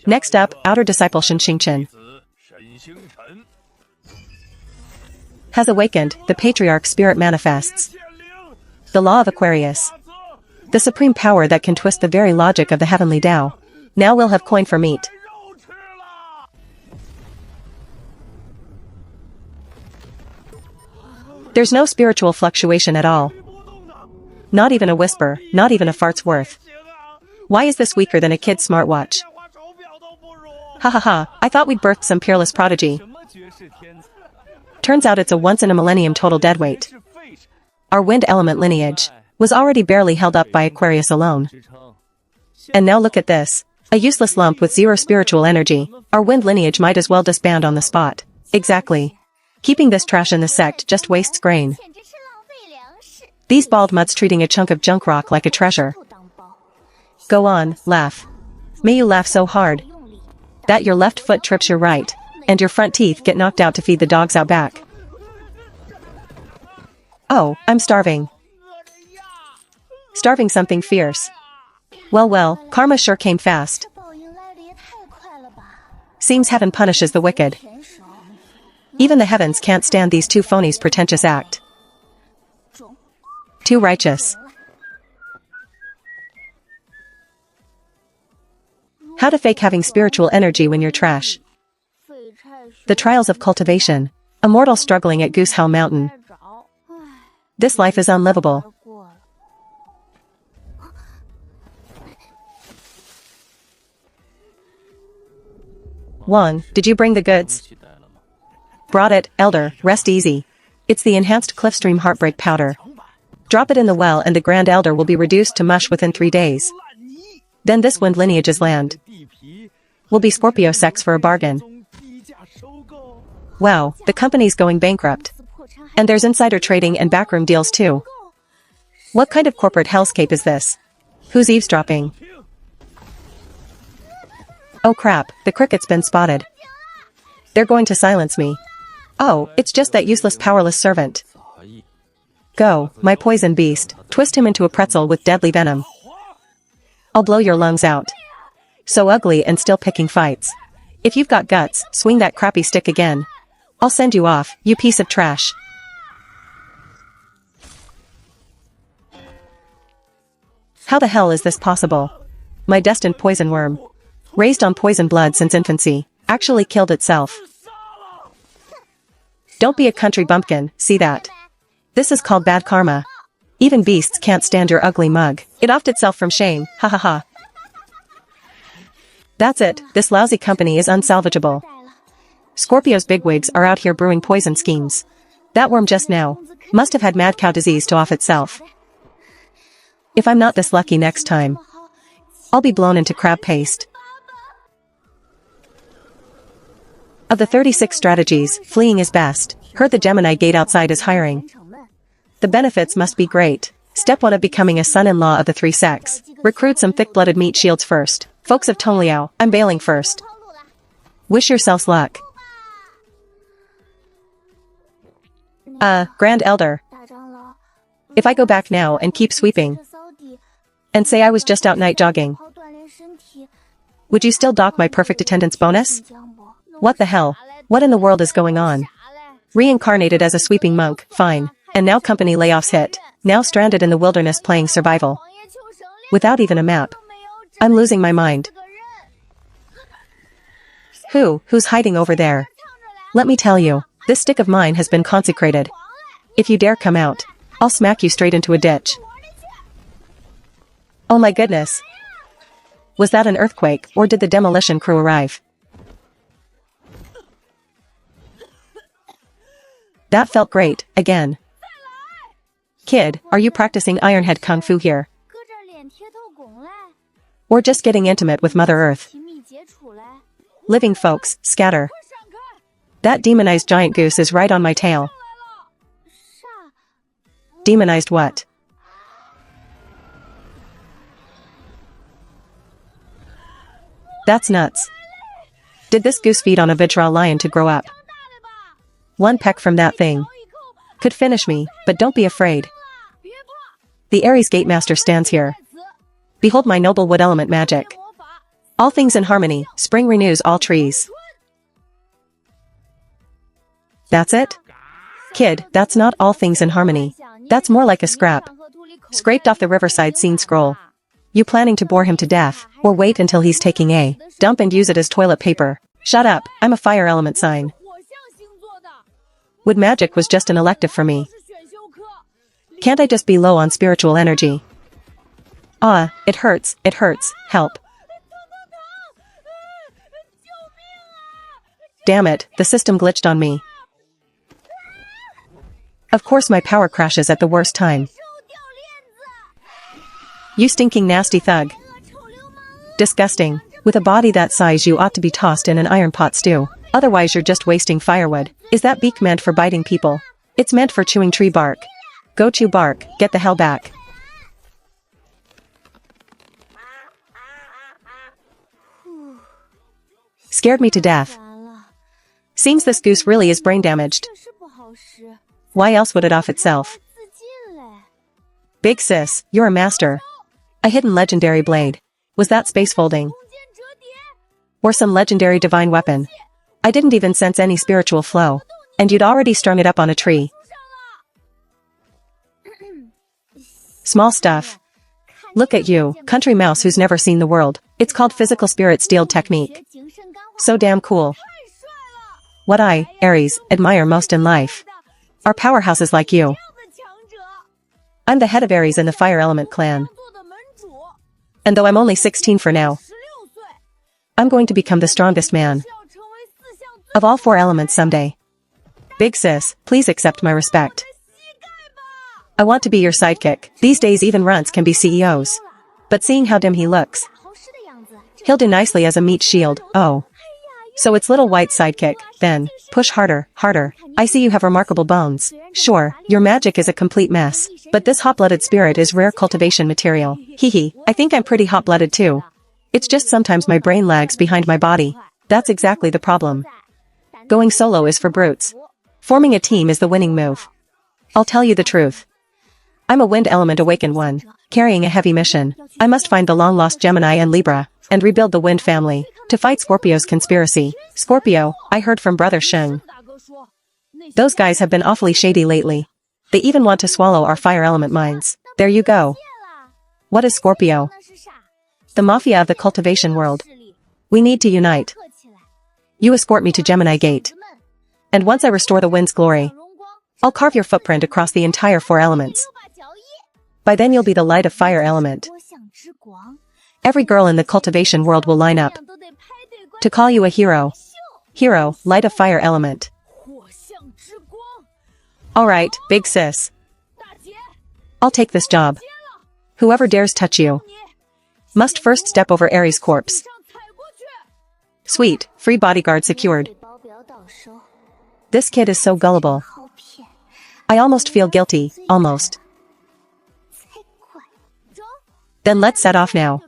Next up, outer disciple Shen has awakened, the patriarch spirit manifests. The law of Aquarius. The supreme power that can twist the very logic of the heavenly Tao. Now we'll have coin for meat. There's no spiritual fluctuation at all. Not even a whisper, not even a fart's worth. Why is this weaker than a kid's smartwatch? Ha ha ha, I thought we'd birthed some peerless prodigy. Turns out it's a once-in-a-millennium total deadweight. Our wind element lineage was already barely held up by Aquarius alone. And now look at this. A useless lump with zero spiritual energy. Our wind lineage might as well disband on the spot. Exactly. Keeping this trash in the sect just wastes grain. These bald mutts treating a chunk of junk rock like a treasure. Go on, laugh. May you laugh so hard that your left foot trips your right, and your front teeth get knocked out to feed the dogs out back. Oh, I'm starving. Starving something fierce. Well, karma sure came fast. Seems heaven punishes the wicked. Even the heavens can't stand these two phonies' pretentious act. Too righteous. How to fake having spiritual energy when you're trash. The trials of cultivation. A mortal struggling at Goose Hell Mountain. This life is unlivable. Wang, did you bring the goods? Brought it, Elder, rest easy. It's the enhanced Cliffstream Heartbreak Powder. Drop it in the well and the Grand Elder will be reduced to mush within 3 days. Then this wind lineage's land will be Scorpio sex for a bargain. Wow, the company's going bankrupt. And there's insider trading and backroom deals too. What kind of corporate hellscape is this? Who's eavesdropping? Oh crap, the cricket's been spotted. They're going to silence me. Oh, it's just that useless powerless servant. Go, my poison beast, twist him into a pretzel with deadly venom. I'll blow your lungs out. So ugly and still picking fights. If you've got guts, swing that crappy stick again. I'll send you off, you piece of trash. How the hell is this possible? My destined poison worm, raised on poison blood since infancy, actually killed itself. Don't be a country bumpkin, see that? This is called bad karma. Even beasts can't stand your ugly mug. It offed itself from shame, ha ha ha. That's it, this lousy company is unsalvageable. Scorpio's bigwigs are out here brewing poison schemes. That worm just now must have had mad cow disease to off itself. If I'm not this lucky next time, I'll be blown into crab paste. Of the 36 strategies, fleeing is best. Heard the Gemini gate outside is hiring. The benefits must be great. Step 1 of becoming a son-in-law of the 3 sects. Recruit some thick-blooded meat shields first. Folks of Tongliao, I'm bailing first. Wish yourselves luck. Grand Elder. If I go back now and keep sweeping, and say I was just out night jogging, would you still dock my perfect attendance bonus? What the hell? What in the world is going on? Reincarnated as a sweeping monk, fine. And now company layoffs hit. Now stranded in the wilderness playing survival. Without even a map. I'm losing my mind. Who's hiding over there? Let me tell you, this stick of mine has been consecrated. If you dare come out, I'll smack you straight into a ditch. Oh my goodness. Was that an earthquake, or did the demolition crew arrive? That felt great, again. Kid, are you practicing Ironhead Kung Fu here? Or just getting intimate with Mother Earth? Living folks, scatter. That demonized giant goose is right on my tail. Demonized what? That's nuts. Did this goose feed on a Vajra lion to grow up? One peck from that thing could finish me, but don't be afraid. The Aries Gatemaster stands here. Behold my noble wood element magic. All things in harmony, spring renews all trees. That's it? Kid, that's not all things in harmony. That's more like a scrap. Scraped off the riverside scene scroll. You planning to bore him to death, or wait until he's taking a dump and use it as toilet paper? Shut up, I'm a fire element sign. Wood magic was just an elective for me. Can't I just be low on spiritual energy? Ah, it hurts, help. Damn it, the system glitched on me. Of course my power crashes at the worst time. You stinking nasty thug. Disgusting. With a body that size you ought to be tossed in an iron pot stew. Otherwise you're just wasting firewood. Is that beak meant for biting people? It's meant for chewing tree bark. Go chew bark, get the hell back. Scared me to death. Seems this goose really is brain damaged. Why else would it off itself? Big sis, you're a master. A hidden legendary blade. Was that space folding? Or some legendary divine weapon? I didn't even sense any spiritual flow. And you'd already strung it up on a tree. Small stuff. Look at you, country mouse who's never seen the world. It's called physical spirit steeled technique. So damn cool. What I, Aries, admire most in life are powerhouses like you. I'm the head of Aries in the fire element clan. And though I'm only 16 for now, I'm going to become the strongest man of all 4 elements someday. Big sis, please accept my respect. I want to be your sidekick. These days even runts can be CEOs. But seeing how dim he looks, he'll do nicely as a meat shield. Oh. So it's little white sidekick, then. Push harder, harder. I see you have remarkable bones. Sure, your magic is a complete mess. But this hot-blooded spirit is rare cultivation material. Hehe, I think I'm pretty hot-blooded too. It's just sometimes my brain lags behind my body. That's exactly the problem. Going solo is for brutes. Forming a team is the winning move. I'll tell you the truth. I'm a wind element awakened one, carrying a heavy mission. I must find the long-lost Gemini and Libra, and rebuild the wind family, to fight Scorpio's conspiracy. Scorpio, I heard from Brother Sheng. Those guys have been awfully shady lately. They even want to swallow our fire element mines. There you go. What is Scorpio? The mafia of the cultivation world. We need to unite. You escort me to Gemini Gate. And once I restore the wind's glory, I'll carve your footprint across the entire 4 elements. By then you'll be the light of fire element. Every girl in the cultivation world will line up to call you a hero. Hero, light of fire element. Alright, big sis. I'll take this job. Whoever dares touch you must first step over Aries' corpse. Sweet, free bodyguard secured. This kid is so gullible. I almost feel guilty, almost. Then let's set off now.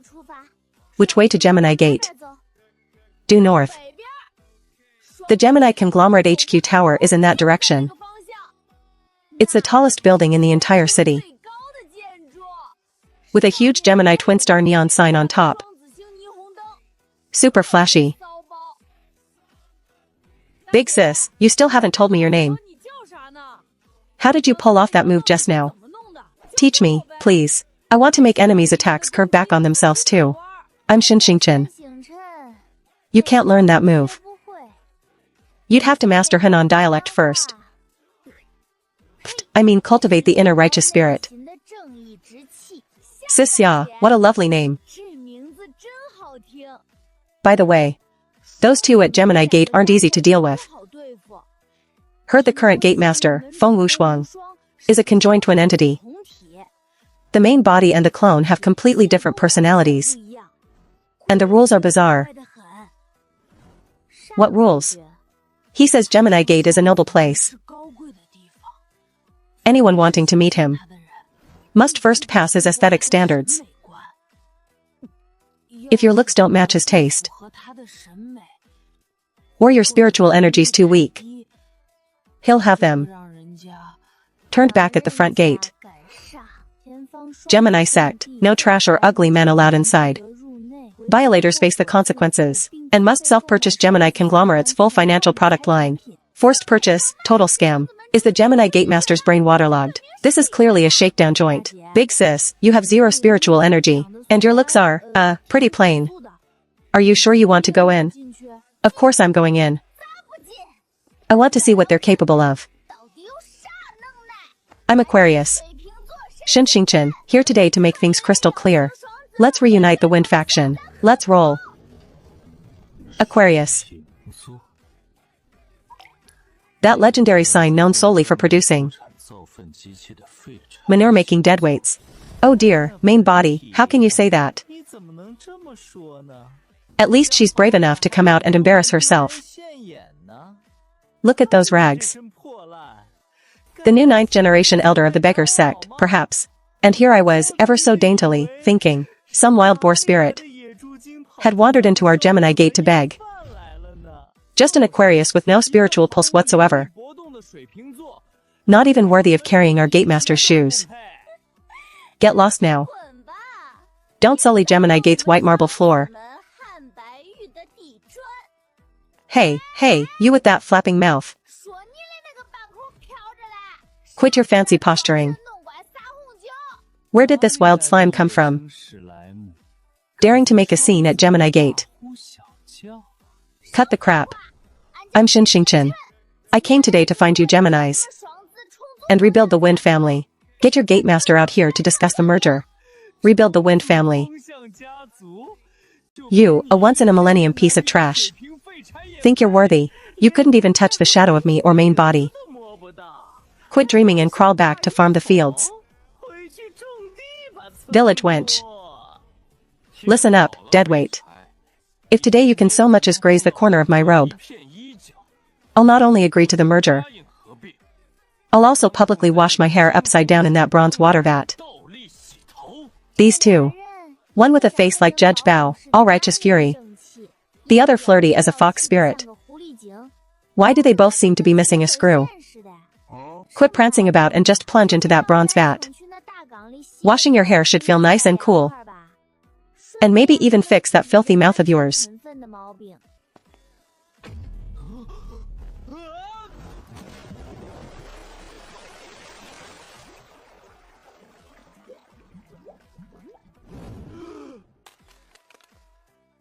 Which way to Gemini Gate? Due north. The Gemini Conglomerate HQ Tower is in that direction. It's the tallest building in the entire city, with a huge Gemini twin star neon sign on top. Super flashy. Big sis, you still haven't told me your name. How did you pull off that move just now? Teach me, please. I want to make enemies' attacks curve back on themselves too. I'm Shin Xingchen. You can't learn that move. You'd have to master Henan dialect first. I mean cultivate the inner righteous spirit. Sis Ya, what a lovely name. By the way, those 2 at Gemini Gate aren't easy to deal with. Heard the current gate master, Feng Wushuang, is a conjoined twin entity. The main body and the clone have completely different personalities. And the rules are bizarre. What rules? He says Gemini Gate is a noble place. Anyone wanting to meet him must first pass his aesthetic standards. If your looks don't match his taste, or your spiritual energy's too weak, he'll have them turned back at the front gate. Gemini sect, no trash or ugly men allowed inside. Violators face the consequences and must self-purchase Gemini conglomerate's full financial product line. Forced purchase, total scam. Is the Gemini Gatemaster's brain waterlogged? This is clearly a shakedown joint. Big sis, you have zero spiritual energy, and your looks are, pretty plain. Are you sure you want to go in? Of course I'm going in. I want to see what they're capable of. I'm Aquarius. Xinxingchen, here today to make things crystal clear. Let's reunite the Wind faction. Let's roll. Aquarius. That legendary sign known solely for producing manure-making deadweights. Oh dear, main body, how can you say that? At least she's brave enough to come out and embarrass herself. Look at those rags. The new 9th generation elder of the beggar sect, perhaps. And here I was, ever so daintily, thinking, some wild boar spirit had wandered into our Gemini gate to beg. Just an Aquarius with no spiritual pulse whatsoever. Not even worthy of carrying our Gatemaster's shoes. Get lost now. Don't sully Gemini gate's white marble floor. Hey, you with that flapping mouth. Quit your fancy posturing. Where did this wild slime come from? Daring to make a scene at Gemini gate. Cut the crap. I'm Xinxingchen. I came today to find you Geminis. And rebuild the Wind family. Get your Gatemaster out here to discuss the merger. Rebuild the Wind family. You, a once-in-a-millennium piece of trash. Think you're worthy? You couldn't even touch the shadow of me or main body. Quit dreaming and crawl back to farm the fields. Village wench. Listen up, deadweight. If today you can so much as graze the corner of my robe, I'll not only agree to the merger, I'll also publicly wash my hair upside down in that bronze water vat. These two. One with a face like Judge Bao, all righteous fury. The other flirty as a fox spirit. Why do they both seem to be missing a screw? Quit prancing about and just plunge into that bronze vat. Washing your hair should feel nice and cool. And maybe even fix that filthy mouth of yours.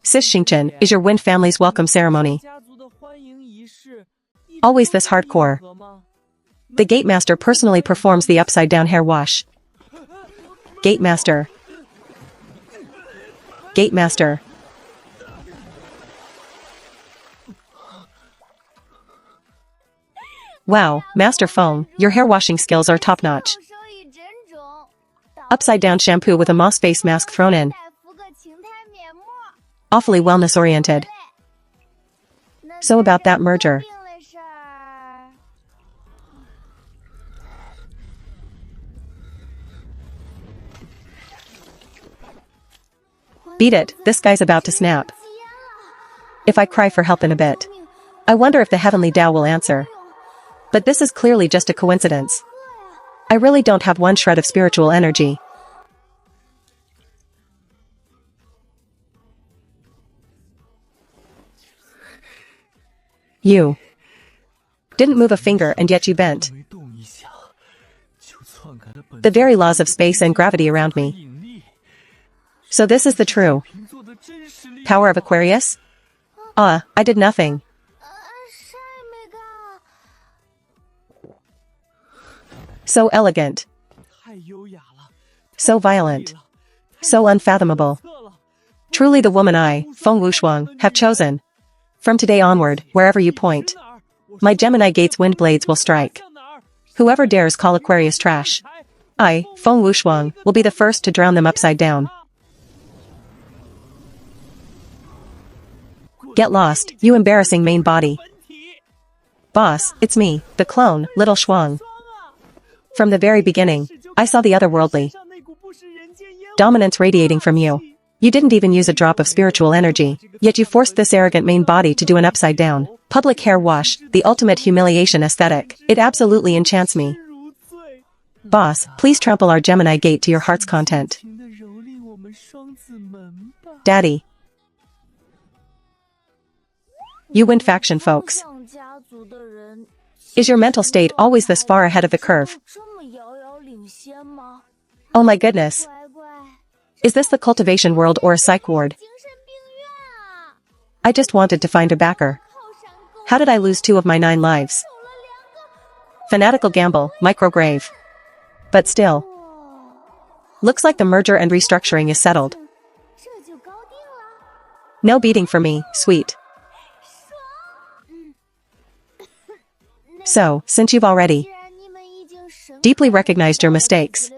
Xinxingchen is your Wind family's welcome ceremony. Always this hardcore. The Gatemaster personally performs the upside-down hair wash. Gatemaster. Gatemaster. Wow, Master Feng, your hair washing skills are top-notch. Upside-down shampoo with a moss face mask thrown in. Awfully wellness-oriented. So about that merger. Beat it, this guy's about to snap. If I cry for help in a bit, I wonder if the heavenly Tao will answer. But this is clearly just a coincidence. I really don't have one shred of spiritual energy. You didn't move a finger and yet you bent the very laws of space and gravity around me. So this is the true power of Aquarius? I did nothing. So elegant. So violent. So unfathomable. Truly the woman I, Feng Wushuang, have chosen. From today onward, wherever you point, my Gemini gate's wind blades will strike. Whoever dares call Aquarius trash, I, Feng Wushuang, will be the first to drown them upside down. Get lost, you embarrassing main body. Boss, it's me, the clone, Little Shuang. From the very beginning, I saw the otherworldly dominance radiating from you. You didn't even use a drop of spiritual energy, yet you forced this arrogant main body to do an upside-down public hair wash, the ultimate humiliation aesthetic. It absolutely enchants me. Boss, please trample our Gemini gate to your heart's content. Daddy. You wind faction folks. Is your mental state always this far ahead of the curve? Oh my goodness. Is this the cultivation world or a psych ward? I just wanted to find a backer. How did I lose 2 of my 9 lives? Fanatical gamble, micrograve. But still. Looks like the merger and restructuring is settled. No beating for me, sweet. So, since you've already deeply recognized your mistakes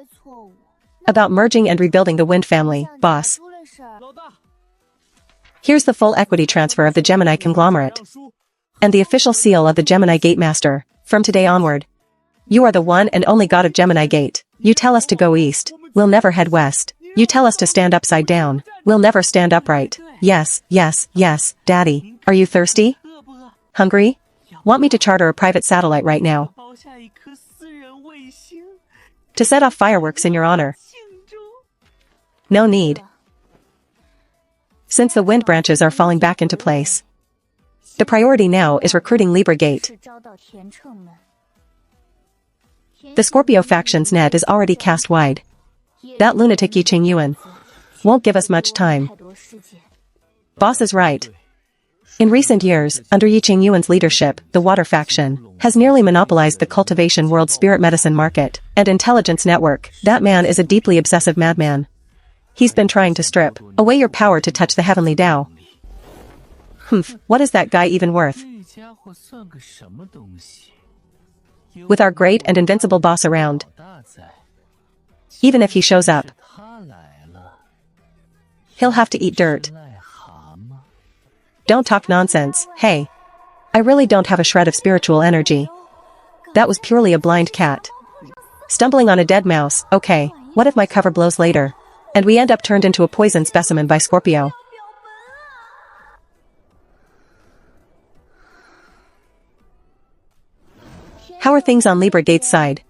about merging and rebuilding the Wind family, boss, here's the full equity transfer of the Gemini conglomerate and the official seal of the Gemini Gate Master. From today onward, you are the one and only god of Gemini Gate. You tell us to go east, we'll never head west. You tell us to stand upside down, we'll never stand upright. Yes, yes, yes, Daddy. Are you thirsty? Hungry? Want me to charter a private satellite right now to set off fireworks in your honor? No need. Since the wind branches are falling back into place, the priority now is recruiting Libra Gate. The Scorpio faction's net is already cast wide. That lunatic Yi Ching Yuan won't give us much time. Boss is right. In recent years, under Yi Ching Yuan's leadership, the Water faction has nearly monopolized the cultivation world spirit medicine market and intelligence network. That man is a deeply obsessive madman. He's been trying to strip away your power to touch the heavenly Tao. Humph, what is that guy even worth? With our great and invincible boss around, even if he shows up, he'll have to eat dirt. Don't talk nonsense, hey. I really don't have a shred of spiritual energy. That was purely a blind cat stumbling on a dead mouse. Okay, what if my cover blows later and we end up turned into a poison specimen by Scorpio? How are things on Libra Gate's side?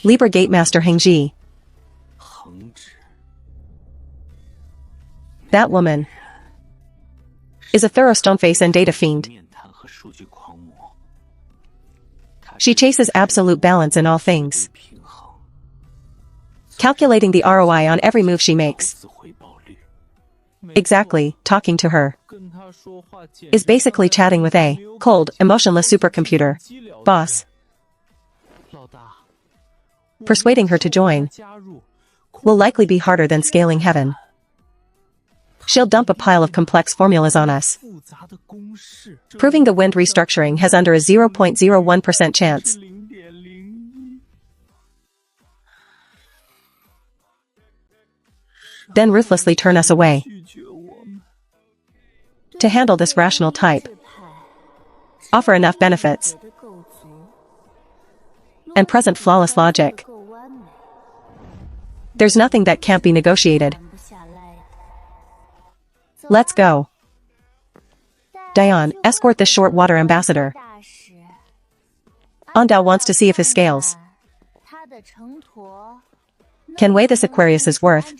Libra Gate Master Hengji. That woman is a thorough stoneface and data fiend. She chases absolute balance in all things, calculating the ROI on every move she makes. Exactly, talking to her is basically chatting with a cold, emotionless supercomputer. Boss. Persuading her to join will likely be harder than scaling heaven. She'll dump a pile of complex formulas on us, proving the wind restructuring has under a 0.01% chance. Then ruthlessly turn us away. To handle this rational type, offer enough benefits and present flawless logic. There's nothing that can't be negotiated. Let's go. Dion, escort this short water ambassador. Ondao wants to see if his scales can weigh this Aquarius's worth.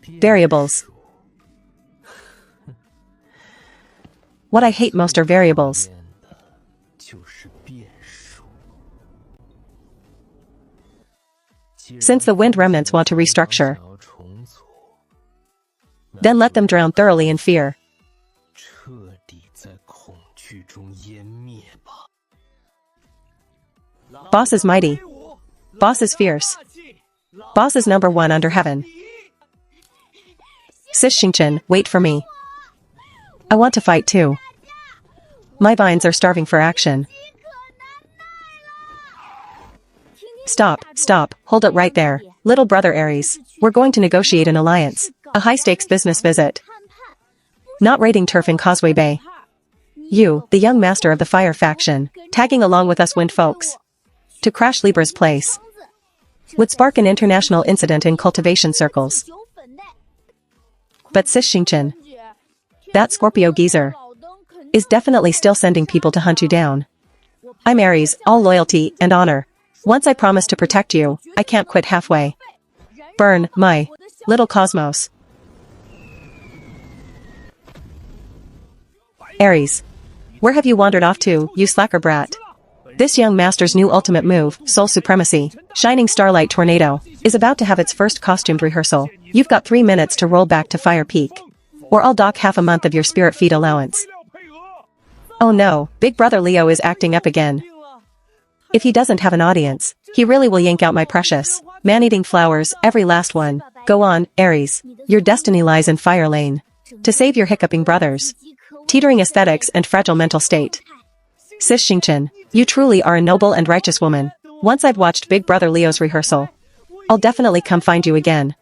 Variables. What I hate most are variables. Since the wind remnants want to restructure, then let them drown thoroughly in fear. Boss is mighty. Boss is fierce. Boss is number one under heaven. Sis Xingchen, wait for me. I want to fight too. My vines are starving for action. Stop, stop, hold it right there. Little brother Aries, we're going to negotiate an alliance. A high-stakes business visit. Not raiding turf in Causeway Bay. You, the young master of the fire faction, tagging along with us wind folks. To to crash Libra's place would spark an international incident in cultivation circles. But Xingchen, that Scorpio geezer, is definitely still sending people to hunt you down. I'm Aries, all loyalty and honor. Once I promise to protect you, I can't quit halfway. Burn, my little cosmos. Aries. Where have you wandered off to, you slacker brat? This young master's new ultimate move, Soul Supremacy, Shining Starlight Tornado, is about to have its first costumed rehearsal. You've got 3 minutes to roll back to Fire Peak, or I'll dock half a month of your spirit feed allowance. Oh no, Big Brother Leo is acting up again. If he doesn't have an audience, he really will yank out my precious, man-eating flowers, every last one. Go on, Aries. Your destiny lies in Fire Lane. To save your hiccuping brothers, teetering aesthetics and fragile mental state. Sis Xingchen, you truly are a noble and righteous woman. Once I've watched Big Brother Leo's rehearsal, I'll definitely come find you again.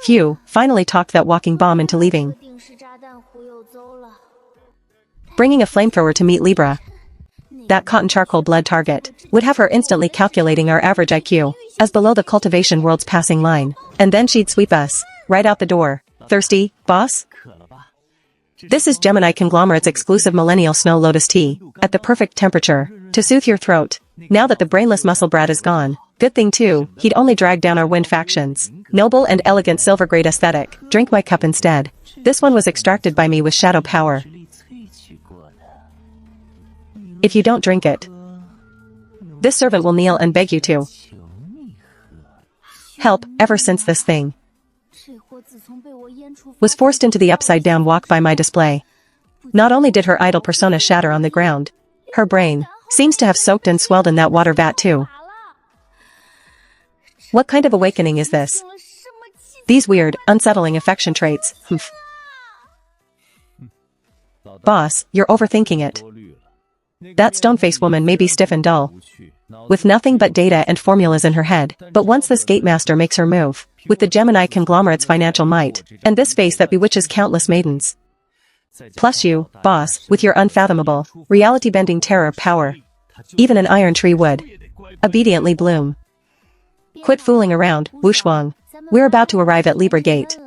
Phew, finally talked that walking bomb into leaving. Bringing a flamethrower to meet Libra, that cotton charcoal blood target, would have her instantly calculating our average IQ as below the cultivation world's passing line, and then she'd sweep us right out the door. Thirsty, boss? This is Gemini Conglomerate's exclusive millennial snow lotus tea, at the perfect temperature, to soothe your throat. Now that the brainless muscle brat is gone, good thing too, he'd only drag down our wind factions. Noble and elegant silver grade aesthetic, drink my cup instead. This one was extracted by me with shadow power. If you don't drink it, this servant will kneel and beg you to help. Ever since this thing was forced into the upside-down walk by my display, not only did her idol persona shatter on the ground, her brain seems to have soaked and swelled in that water vat too. What kind of awakening is this? These weird, unsettling affection traits, humph. Boss, you're overthinking it. That stone-faced woman may be stiff and dull, with nothing but data and formulas in her head, but once this gatemaster makes her move, with the Gemini conglomerate's financial might, and this face that bewitches countless maidens, plus you, boss, with your unfathomable, reality-bending terror power, even an iron tree would obediently bloom. Quit fooling around, Wushuang. We're about to arrive at Libra Gate.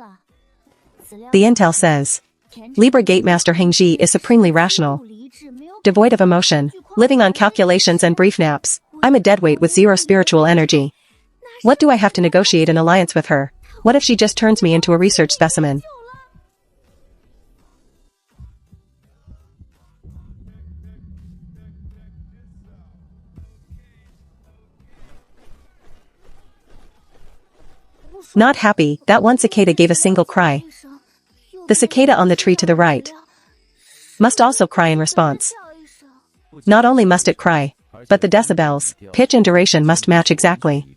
The intel says, Libra Gatemaster Hengji is supremely rational, devoid of emotion, living on calculations and brief naps. I'm a deadweight with zero spiritual energy. What do I have to negotiate an alliance with her? What if she just turns me into a research specimen? Not happy, that one cicada gave a single cry. The cicada on the tree to the right must also cry in response. Not only must it cry, but the decibels, pitch and duration must match exactly.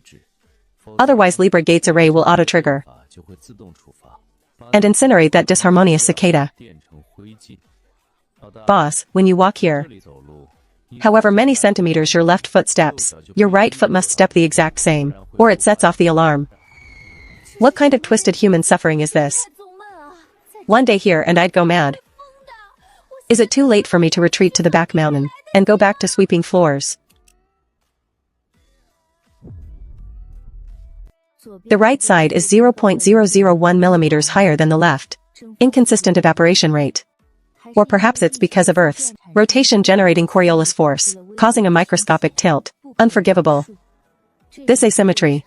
Otherwise Libra Gate's array will auto-trigger and incinerate that disharmonious cicada. Boss, when you walk here, however many centimeters your left foot steps, your right foot must step the exact same, or it sets off the alarm. What kind of twisted human suffering is this? One day here and I'd go mad. Is it too late for me to retreat to the back mountain and go back to sweeping floors? The right side is 0.001 millimeters higher than the left. Inconsistent evaporation rate. Or perhaps it's because of Earth's rotation generating Coriolis force, causing a microscopic tilt. Unforgivable. This asymmetry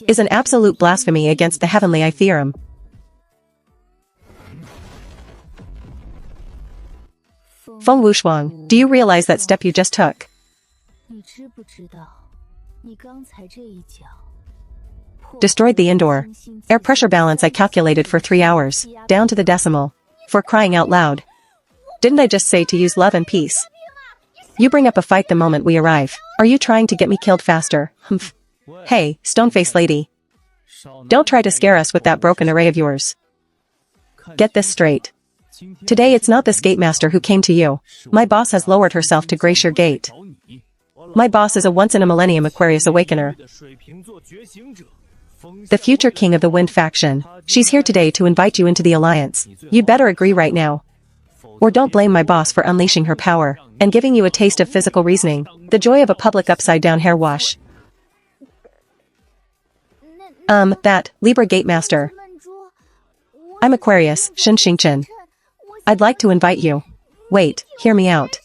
is an absolute blasphemy against the heavenly I theorem. Feng Wushuang, do you realize that step you just took? Destroyed the indoor air pressure balance I calculated for 3 hours, down to the decimal. For crying out loud. Didn't I just say to use love and peace? You bring up a fight the moment we arrive. Are you trying to get me killed faster? Humph. Hey, stone-faced lady. Don't try to scare us with that broken array of yours. Get this straight. Today it's not this gatemaster who came to you. My boss has lowered herself to grace your gate. My boss is a once-in-a-millennium Aquarius awakener. The future king of the Wind faction. She's here today to invite you into the alliance. You'd better agree right now. Or don't blame my boss for unleashing her power and giving you a taste of physical reasoning, the joy of a public upside-down hair wash. That, Libra Gatemaster. I'm Aquarius, Shin. I'd like to invite you. Wait, hear me out.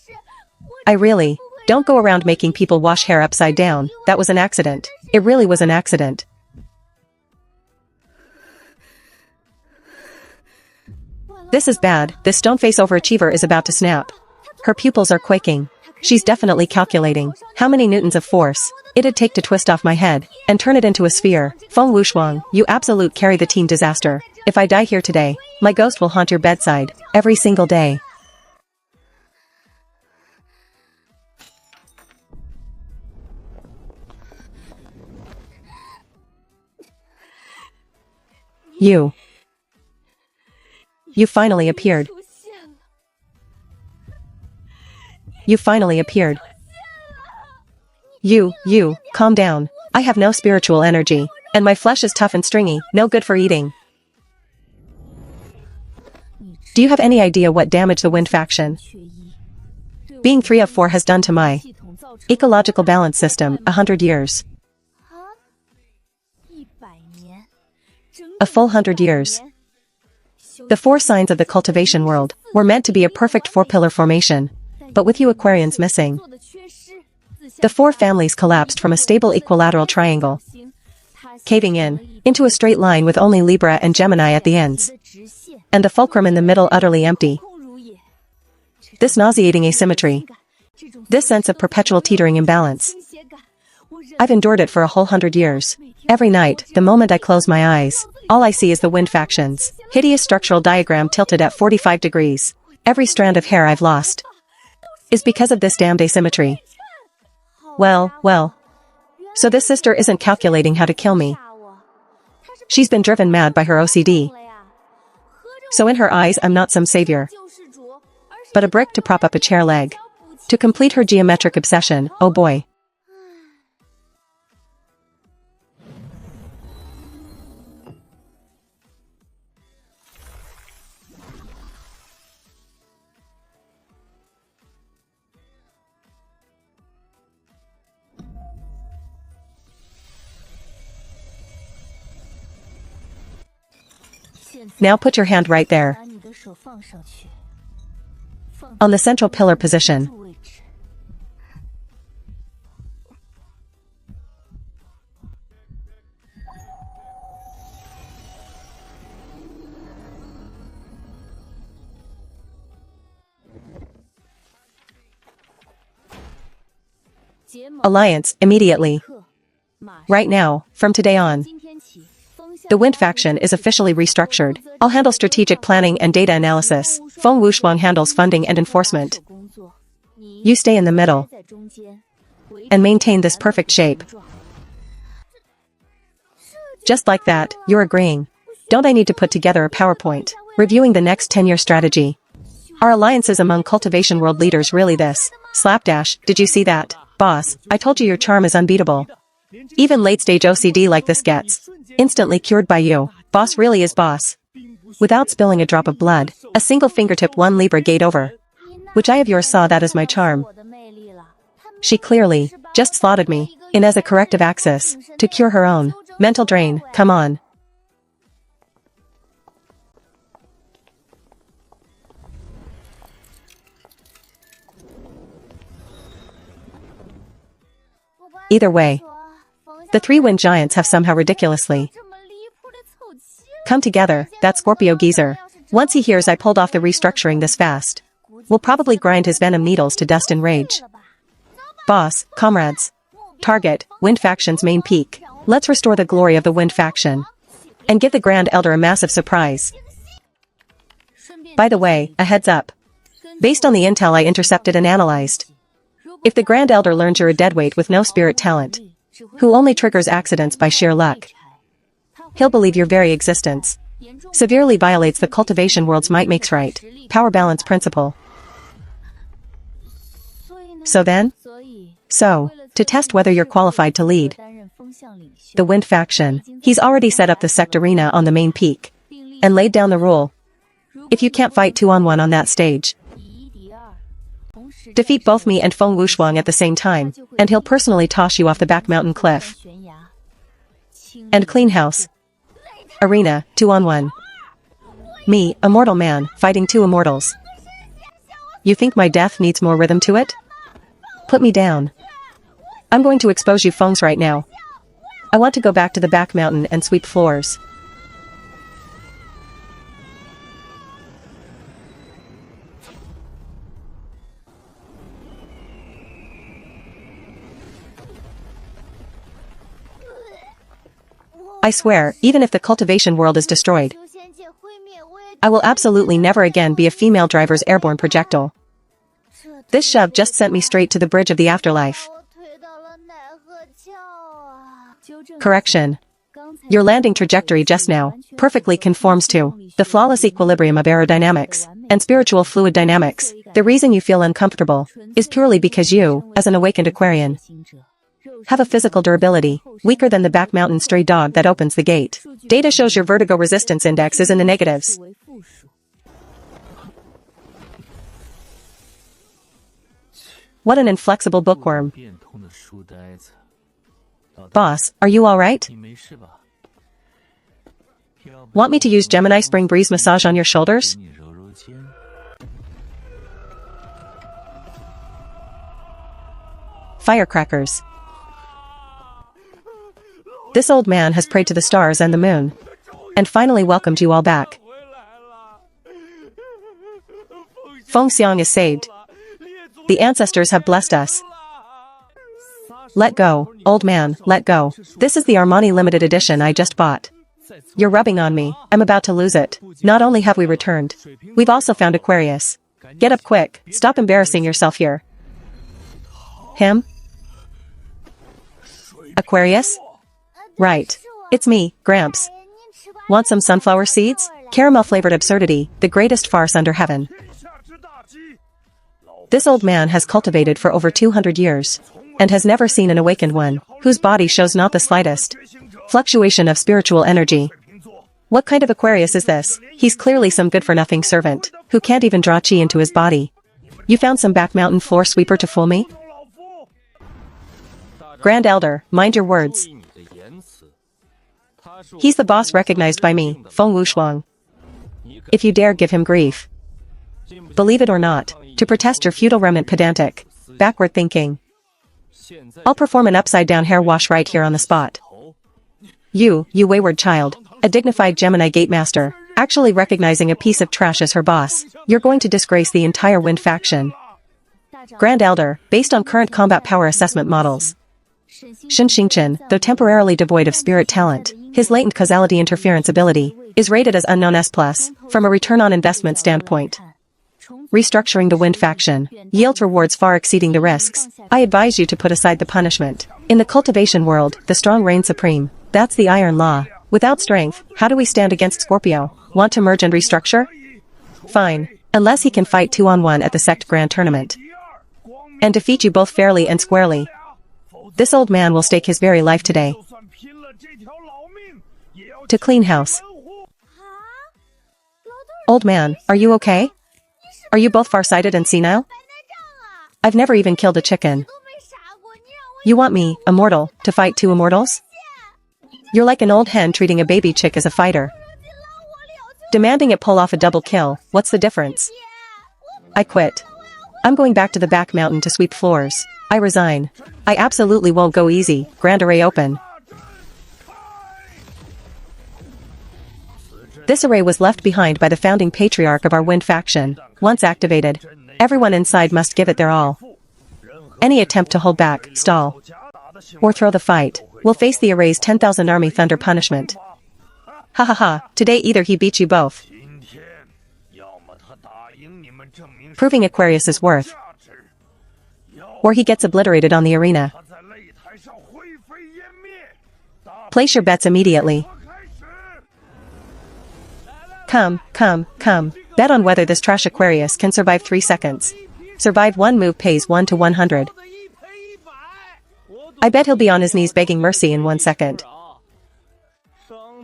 Don't go around making people wash hair upside down, that was an accident. It really was an accident. This is bad, this stone-face overachiever is about to snap. Her pupils are quaking. She's definitely calculating how many newtons of force it'd take to twist off my head and turn it into a sphere. Feng Wushuang, you absolute carry the team disaster. If I die here today, my ghost will haunt your bedside every single day. You finally appeared. You finally appeared. You, calm down. I have no spiritual energy, and my flesh is tough and stringy, no good for eating. Do you have any idea what damage the Wind faction being 3 of 4 has done to my ecological balance system? 100 years. A full 100 years. The 4 signs of the cultivation world were meant to be a perfect 4-pillar formation, but with you Aquarians missing, the 4 families collapsed from a stable equilateral triangle, caving in into a straight line with only Libra and Gemini at the ends, and the fulcrum in the middle utterly empty. This nauseating asymmetry, this sense of perpetual teetering imbalance, I've endured it for a whole 100 years. Every night, the moment I close my eyes, all I see is the Wind faction's hideous structural diagram tilted at 45 degrees. Every strand of hair I've lost is because of this damned asymmetry. Well. So this sister isn't calculating how to kill me. She's been driven mad by her OCD. So in her eyes I'm not some savior, but a brick to prop up a chair leg. To complete her geometric obsession, oh boy. Now put your hand right there, on the central pillar position. Alliance, immediately. Right now, from today on. The Wind faction is officially restructured. I'll handle strategic planning and data analysis. Feng Wushuang handles funding and enforcement. You stay in the middle and maintain this perfect shape. Just like that, you're agreeing. Don't I need to put together a PowerPoint reviewing the next 10-year strategy? Are alliances among cultivation world leaders really this? Slapdash, did you see that? Boss, I told you your charm is unbeatable. Even late-stage OCD like this gets instantly cured by you. Boss really is boss. Without spilling a drop of blood, a single fingertip won Libra gate over. Which eye of yours saw that as my charm? She clearly just slotted me in as a corrective axis to cure her own mental drain. Come on. Either way, the 3 wind giants have somehow ridiculously come together. That Scorpio geezer, once he hears I pulled off the restructuring this fast, will probably grind his venom needles to dust in rage. Boss, comrades. Target, Wind faction's main peak. Let's restore the glory of the Wind faction and give the Grand Elder a massive surprise. By the way, a heads up. Based on the intel I intercepted and analyzed, if the Grand Elder learns you're a deadweight with no spirit talent, who only triggers accidents by sheer luck, he'll believe your very existence severely violates the cultivation world's might makes right power balance principle. So, to test whether you're qualified to lead the Wind faction, he's already set up the sect arena on the main peak and laid down the rule. If you can't fight 2-on-1 on that stage, Defeat both me and Feng Wushuang at the same time, and he'll personally toss you off the back mountain cliff. And clean house. Arena, 2-on-1. Me, a mortal man, fighting two immortals. You think my death needs more rhythm to it? Put me down. I'm going to expose you Fengs right now. I want to go back to the back mountain and sweep floors. I swear, even if the cultivation world is destroyed, I will absolutely never again be a female driver's airborne projectile. This shove just sent me straight to the bridge of the afterlife. Correction. Your landing trajectory just now perfectly conforms to the flawless equilibrium of aerodynamics and spiritual fluid dynamics. The reason you feel uncomfortable is purely because you, as an awakened Aquarian, have a physical durability weaker than the back mountain stray dog that opens the gate. Data shows your vertigo resistance index is in the negatives. What an inflexible bookworm. Boss, are you alright? Want me to use Gemini Spring Breeze massage on your shoulders? Firecrackers. This old man has prayed to the stars and the moon, and finally welcomed you all back. Feng Xiang is saved. The ancestors have blessed us. Let go, old man, let go. This is the Armani limited edition I just bought. You're rubbing on me, I'm about to lose it. Not only have we returned, we've also found Aquarius. Get up quick, stop embarrassing yourself here. Him? Aquarius? Right. It's me, Gramps. Want some sunflower seeds? Caramel-flavored absurdity, the greatest farce under heaven. This old man has cultivated for over 200 years, and has never seen an awakened one, whose body shows not the slightest fluctuation of spiritual energy. What kind of Aquarius is this? He's clearly some good-for-nothing servant, who can't even draw chi into his body. You found some back mountain floor sweeper to fool me? Grand Elder, mind your words. He's the boss recognized by me, Feng Wushuang. If you dare give him grief. Believe it or not, to protest your feudal remnant pedantic, backward thinking, I'll perform an upside-down hair wash right here on the spot. You wayward child, a dignified Gemini Gatemaster, actually recognizing a piece of trash as her boss, you're going to disgrace the entire Wind faction. Grand Elder, based on current combat power assessment models, Shen Xingchen, though temporarily devoid of spirit talent, his latent causality interference ability is rated as unknown S+, from a return on investment standpoint. Restructuring the Wind faction yields rewards far exceeding the risks. I advise you to put aside the punishment. In the cultivation world, the strong reign supreme. That's the iron law. Without strength, how do we stand against Scorpio? Want to merge and restructure? Fine. Unless he can fight 2-on-1 at the Sect Grand Tournament and defeat you both fairly and squarely. This old man will stake his very life today to clean house. Old man, are you okay? Are you both farsighted and senile? I've never even killed a chicken. You want me, a mortal, to fight two immortals? You're like an old hen treating a baby chick as a fighter. Demanding it pull off a double kill, what's the difference? I quit. I'm going back to the back mountain to sweep floors. I resign. I absolutely won't go easy. Grand array open. This array was left behind by the founding patriarch of our Wind faction. Once activated, everyone inside must give it their all. Any attempt to hold back, stall, or throw the fight will face the array's 10,000 army thunder punishment. Ha ha ha, today either he beats you both, proving Aquarius's worth, or he gets obliterated on the arena. Place your bets immediately. Come. Bet on whether this trash Aquarius can survive 3 seconds. Survive one move pays 1 to 100. I bet he'll be on his knees begging mercy in 1 second.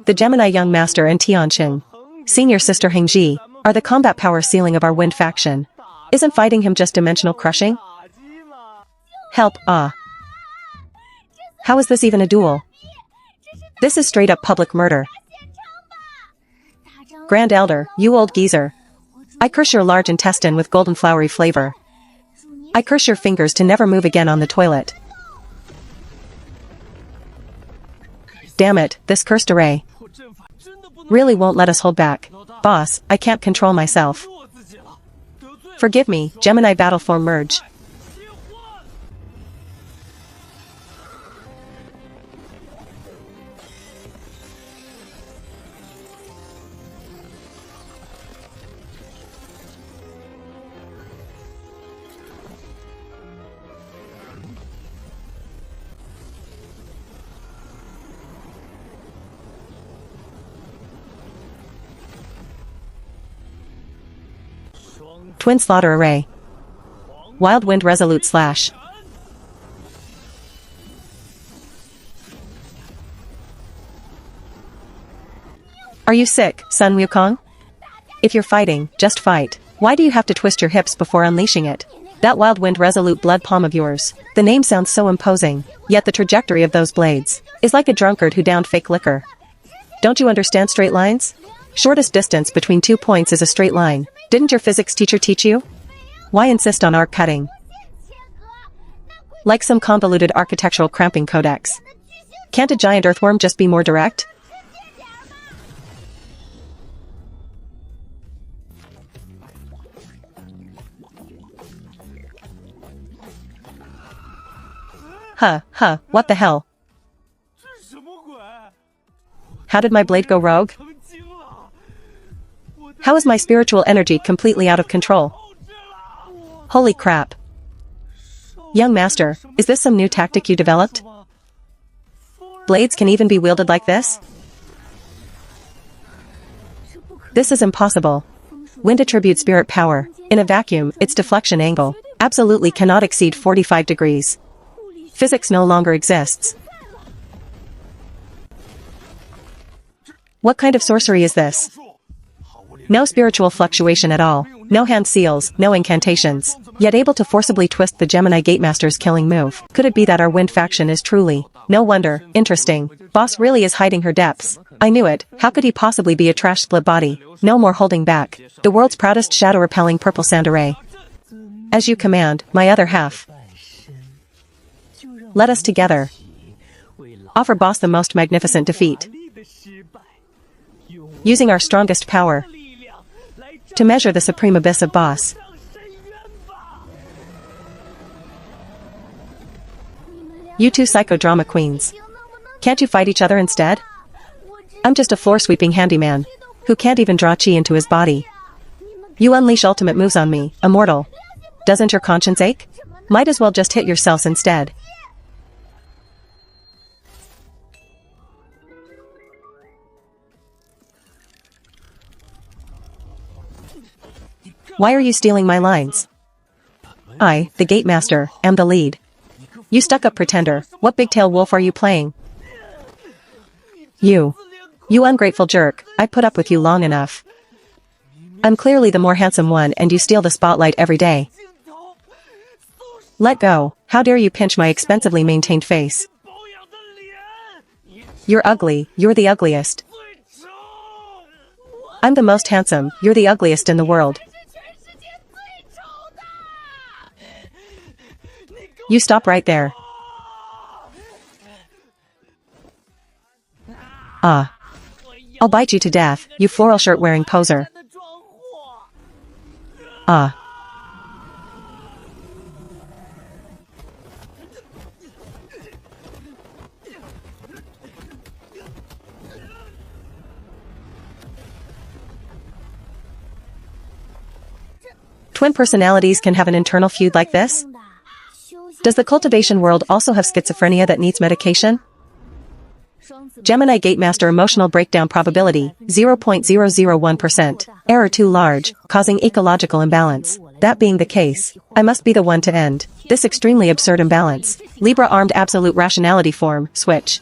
The Gemini Young Master and Tianqing, senior sister Hengji, are the combat power ceiling of our Wind faction. Isn't fighting him just dimensional crushing? Help, ah. How is this even a duel? This is straight up public murder. Grand Elder, you old geezer. I curse your large intestine with golden flowery flavor. I curse your fingers to never move again on the toilet. Damn it, this cursed array really won't let us hold back. Boss, I can't control myself. Forgive me, Gemini battle form merge. Twin slaughter array. Wild wind resolute slash. Are you sick, Sun Wukong? If you're fighting, just fight. Why do you have to twist your hips before unleashing it? That wild wind resolute blood palm of yours. The name sounds so imposing, yet the trajectory of those blades is like a drunkard who downed fake liquor. Don't you understand straight lines? Shortest distance between 2 points is a straight line. Didn't your physics teacher teach you? Why insist on arc cutting? Like some convoluted architectural cramping codex. Can't a giant earthworm just be more direct? What the hell? How did my blade go rogue? How is my spiritual energy completely out of control? Holy crap. Young master, is this some new tactic you developed? Blades can even be wielded like this? This is impossible. Wind attributes spirit power. In a vacuum, its deflection angle absolutely cannot exceed 45 degrees. Physics no longer exists. What kind of sorcery is this? No spiritual fluctuation at all. No hand seals, no incantations. Yet able to forcibly twist the Gemini Gatemaster's killing move. Could it be that our wind faction is truly... No wonder. Interesting. Boss really is hiding her depths. I knew it. How could he possibly be a trash split body? No more holding back. The world's proudest shadow-repelling purple sand array. As you command, my other half. Let us together offer boss the most magnificent defeat. Using our strongest power to measure the supreme abyss of boss. You two psychodrama queens. Can't you fight each other instead? I'm just a floor-sweeping handyman who can't even draw chi into his body. You unleash ultimate moves on me, immortal. Doesn't your conscience ache? Might as well just hit yourselves instead. Why are you stealing my lines? I, the Gatemaster, am the lead. You stuck-up pretender, what big-tail wolf are you playing? You ungrateful jerk, I put up with you long enough. I'm clearly the more handsome one and you steal the spotlight every day. Let go, how dare you pinch my expensively maintained face? You're ugly, you're the ugliest. I'm the most handsome, you're the ugliest in the world. You stop right there. Ah. I'll bite you to death, you floral shirt-wearing poser. Ah. Twin personalities can have an internal feud like this? Does the cultivation world also have schizophrenia that needs medication? Gemini Gatemaster emotional breakdown probability, 0.001%. Error too large, causing ecological imbalance. That being the case, I must be the one to end this extremely absurd imbalance. Libra armed absolute rationality form, switch.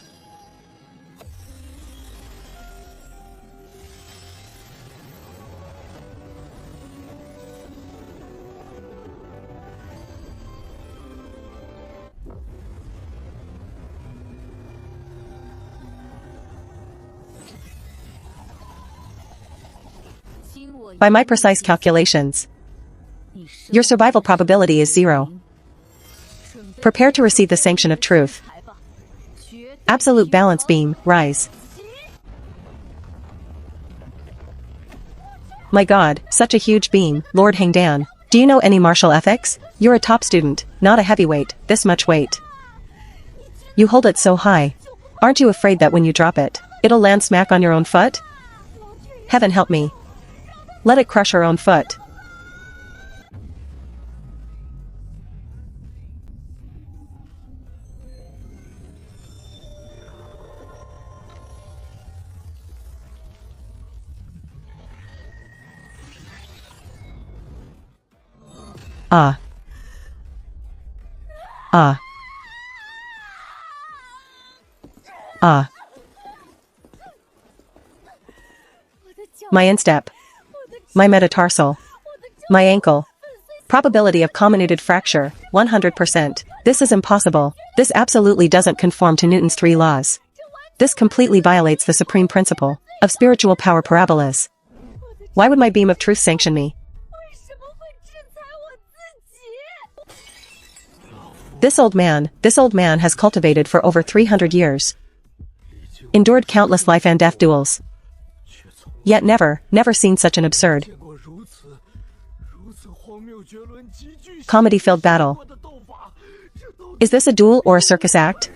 By my precise calculations, your survival probability is 0. Prepare to receive the sanction of truth. Absolute balance beam, rise. My god, such a huge beam, Lord Hangdan. Do you know any martial ethics? You're a top student, not a heavyweight, this much weight. You hold it so high. Aren't you afraid that when you drop it, it'll land smack on your own foot? Heaven help me. Let it crush her own foot. Ah. Ah. Ah. My instep. My metatarsal. My ankle. Probability of comminuted fracture, 100%. This is impossible. This absolutely doesn't conform to Newton's 3 laws. This completely violates the supreme principle of spiritual power parabolas. Why would my beam of truth sanction me? This old man has cultivated for over 300 years. Endured countless life and death duels. Yet never seen such an absurd, comedy-filled battle. Is this a duel or a circus act?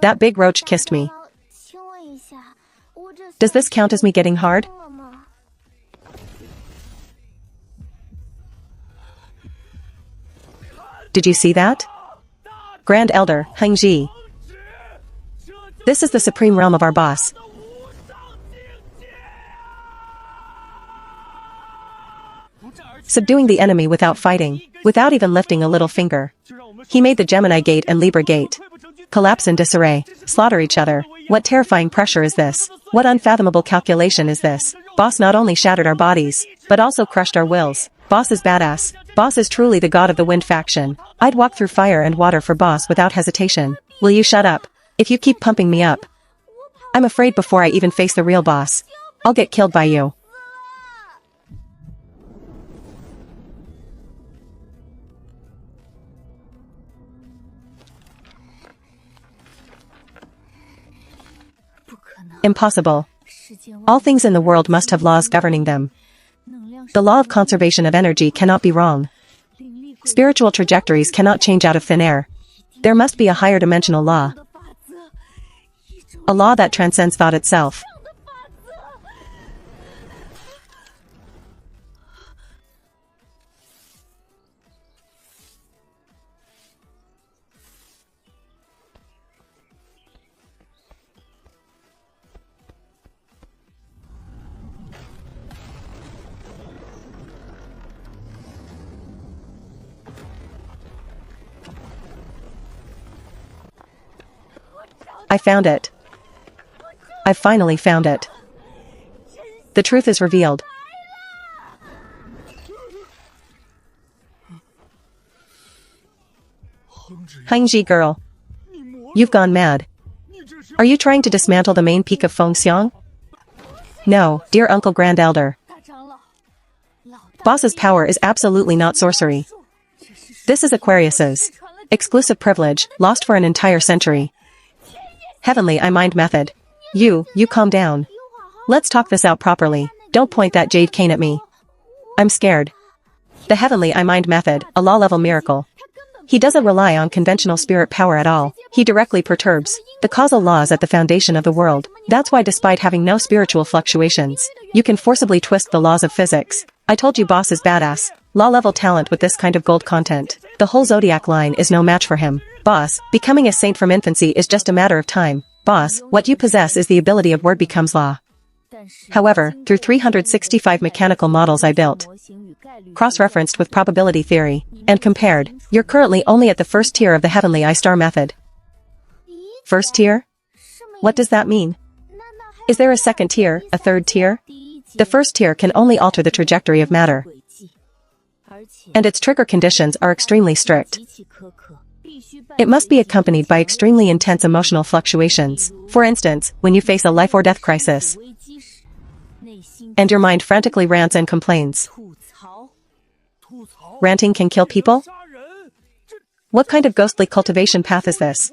That big roach kissed me. Does this count as me getting hard? Did you see that? Grand Elder, Hengji. This is the supreme realm of our boss. Subduing the enemy without fighting, without even lifting a little finger. He made the Gemini Gate and Libra Gate collapse in disarray, slaughter each other. What terrifying pressure is this? What unfathomable calculation is this? Boss not only shattered our bodies, but also crushed our wills. Boss is badass. Boss is truly the god of the wind faction. I'd walk through fire and water for boss without hesitation. Will you shut up? If you keep pumping me up, I'm afraid before I even face the real boss, I'll get killed by you. Impossible. All things in the world must have laws governing them. The law of conservation of energy cannot be wrong. Spiritual trajectories cannot change out of thin air. There must be a higher dimensional law. A law that transcends thought itself. I found it. I finally found it. The truth is revealed. Hengji girl. You've gone mad. Are you trying to dismantle the main peak of Fengxiang? No, dear Uncle Grand Elder. Boss's power is absolutely not sorcery. This is Aquarius's exclusive privilege, lost for an entire century. Heavenly I mind method. You calm down. Let's talk this out properly. Don't point that jade cane at me. I'm scared. The heavenly I mind method, a law-level miracle. He doesn't rely on conventional spirit power at all. He directly perturbs the causal laws at the foundation of the world. That's why despite having no spiritual fluctuations, you can forcibly twist the laws of physics. I told you boss is badass. Law-level talent with this kind of gold content. The whole Zodiac line is no match for him. Boss, becoming a saint from infancy is just a matter of time. Boss, what you possess is the ability of word becomes law. However, through 365 mechanical models I built, cross-referenced with probability theory, and compared, you're currently only at the first tier of the heavenly I-star method. First tier? What does that mean? Is there a second tier, a third tier? The first tier can only alter the trajectory of matter. And its trigger conditions are extremely strict. It must be accompanied by extremely intense emotional fluctuations. For instance, when you face a life or death crisis, and your mind frantically rants and complains. Ranting can kill people? What kind of ghostly cultivation path is this?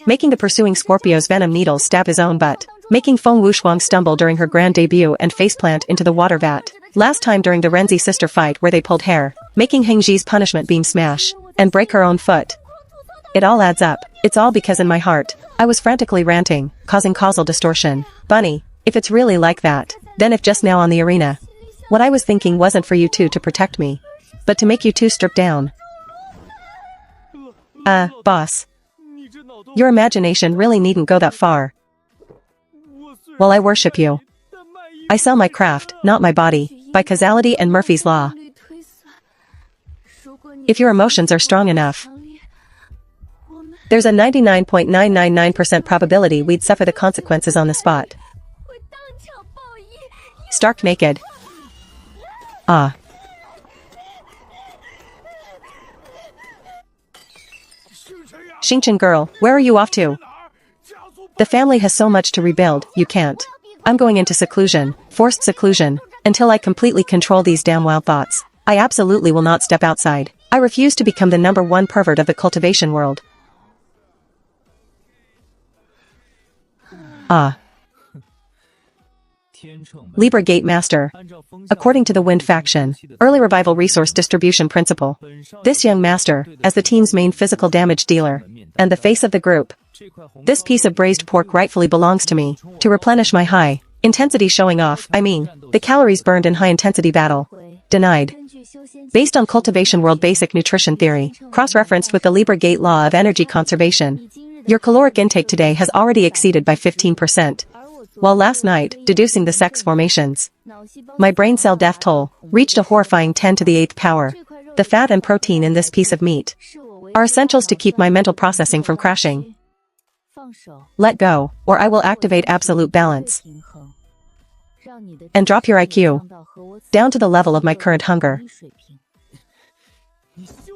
Making the pursuing Scorpio's venom needles stab his own butt. Making Feng Wuxuang stumble during her grand debut and faceplant into the water vat. Last time during the Renzi sister fight where they pulled hair. Making Hengji's punishment beam smash and break her own foot. It all adds up. It's all because in my heart, I was frantically ranting, causing causal distortion. Bunny, if it's really like that, then if just now on the arena. What I was thinking wasn't for you two to protect me, but to make you two strip down. Boss. Your imagination really needn't go that far. Well, I worship you. I sell my craft, not my body, by causality and Murphy's Law. If your emotions are strong enough, there's a 99.999% probability we'd suffer the consequences on the spot. Stark naked. Xingchen girl, where are you off to? The family has so much to rebuild, you can't. I'm going into seclusion, forced seclusion, until I completely control these damn wild thoughts. I absolutely will not step outside. I refuse to become the #1 pervert of the cultivation world. Libra Gate Master. According to the Wind faction, early revival resource distribution principle. This young master, as the team's main physical damage dealer, and the face of the group. This piece of braised pork rightfully belongs to me, to replenish my high intensity showing off, the calories burned in high intensity battle. Denied. Based on Cultivation World Basic Nutrition Theory, cross-referenced with the Libra Gate Law of Energy Conservation. Your caloric intake today has already exceeded by 15%. While last night, deducing the sex formations, my brain cell death toll reached a horrifying 10 to the 8th power. The fat and protein in this piece of meat are essentials to keep my mental processing from crashing. Let go, or I will activate absolute balance and drop your IQ down to the level of my current hunger.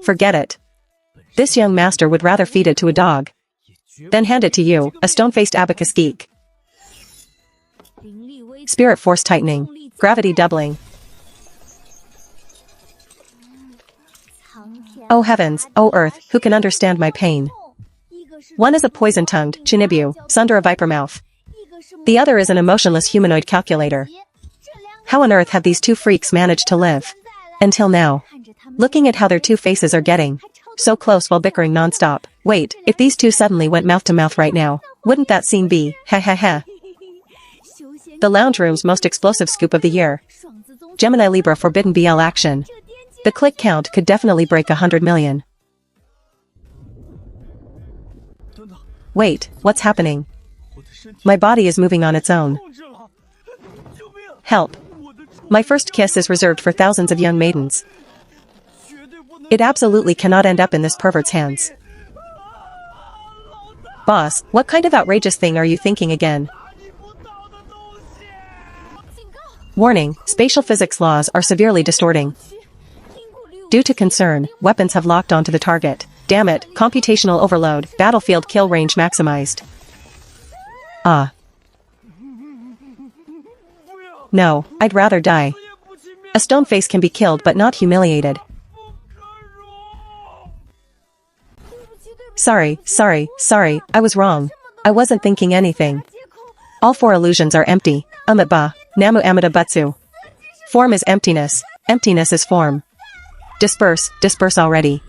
Forget it. This young master would rather feed it to a dog than hand it to you, a stone-faced abacus geek. Spirit force tightening, gravity doubling. Oh heavens, oh earth, who can understand my pain? One is a poison-tongued, Chinibu, sunder a viper mouth. The other is an emotionless humanoid calculator. How on earth have these two freaks managed to live? Until now. Looking at how their two faces are getting so close while bickering non-stop. Wait, if these two suddenly went mouth to mouth right now, wouldn't that scene be, ha ha ha? The lounge room's most explosive scoop of the year. Gemini Libra forbidden BL action. The click count could definitely break 100 million. Wait, what's happening? My body is moving on its own. Help. My first kiss is reserved for thousands of young maidens. It absolutely cannot end up in this pervert's hands. Boss, what kind of outrageous thing are you thinking again? Warning, spatial physics laws are severely distorting. Due to concern, weapons have locked onto the target. Damn it, computational overload, battlefield kill range maximized. No, I'd rather die. A stone face can be killed but not humiliated. Sorry, I was wrong. I wasn't thinking anything. All four illusions are empty. Amitba, Namu Amida Butsu. Form is emptiness. Emptiness is form. Disperse already.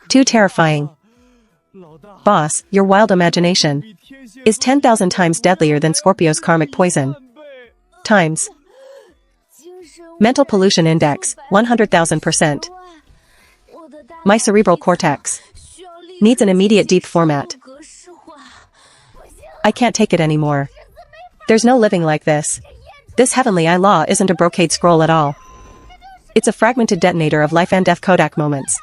Too terrifying. Boss, your wild imagination is 10,000 times deadlier than Scorpio's karmic poison. Times. Mental pollution index, 100,000%. My cerebral cortex needs an immediate deep format. I can't take it anymore. There's no living like this. This heavenly eye law isn't a brocade scroll at all. It's a fragmented detonator of life and death Kodak moments.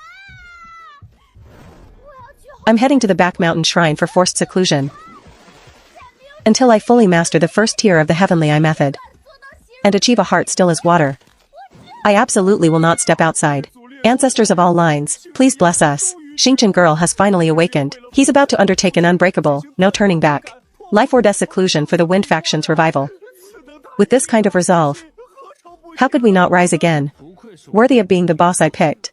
I'm heading to the back mountain shrine for forced seclusion. Until I fully master the first tier of the heavenly eye method. And achieve a heart still as water. I absolutely will not step outside. Ancestors of all lines, please bless us. Xingqian girl has finally awakened. He's about to undertake an unbreakable, no turning back. Life or death seclusion for the Wind faction's revival. With this kind of resolve, how could we not rise again? Worthy of being the boss I picked.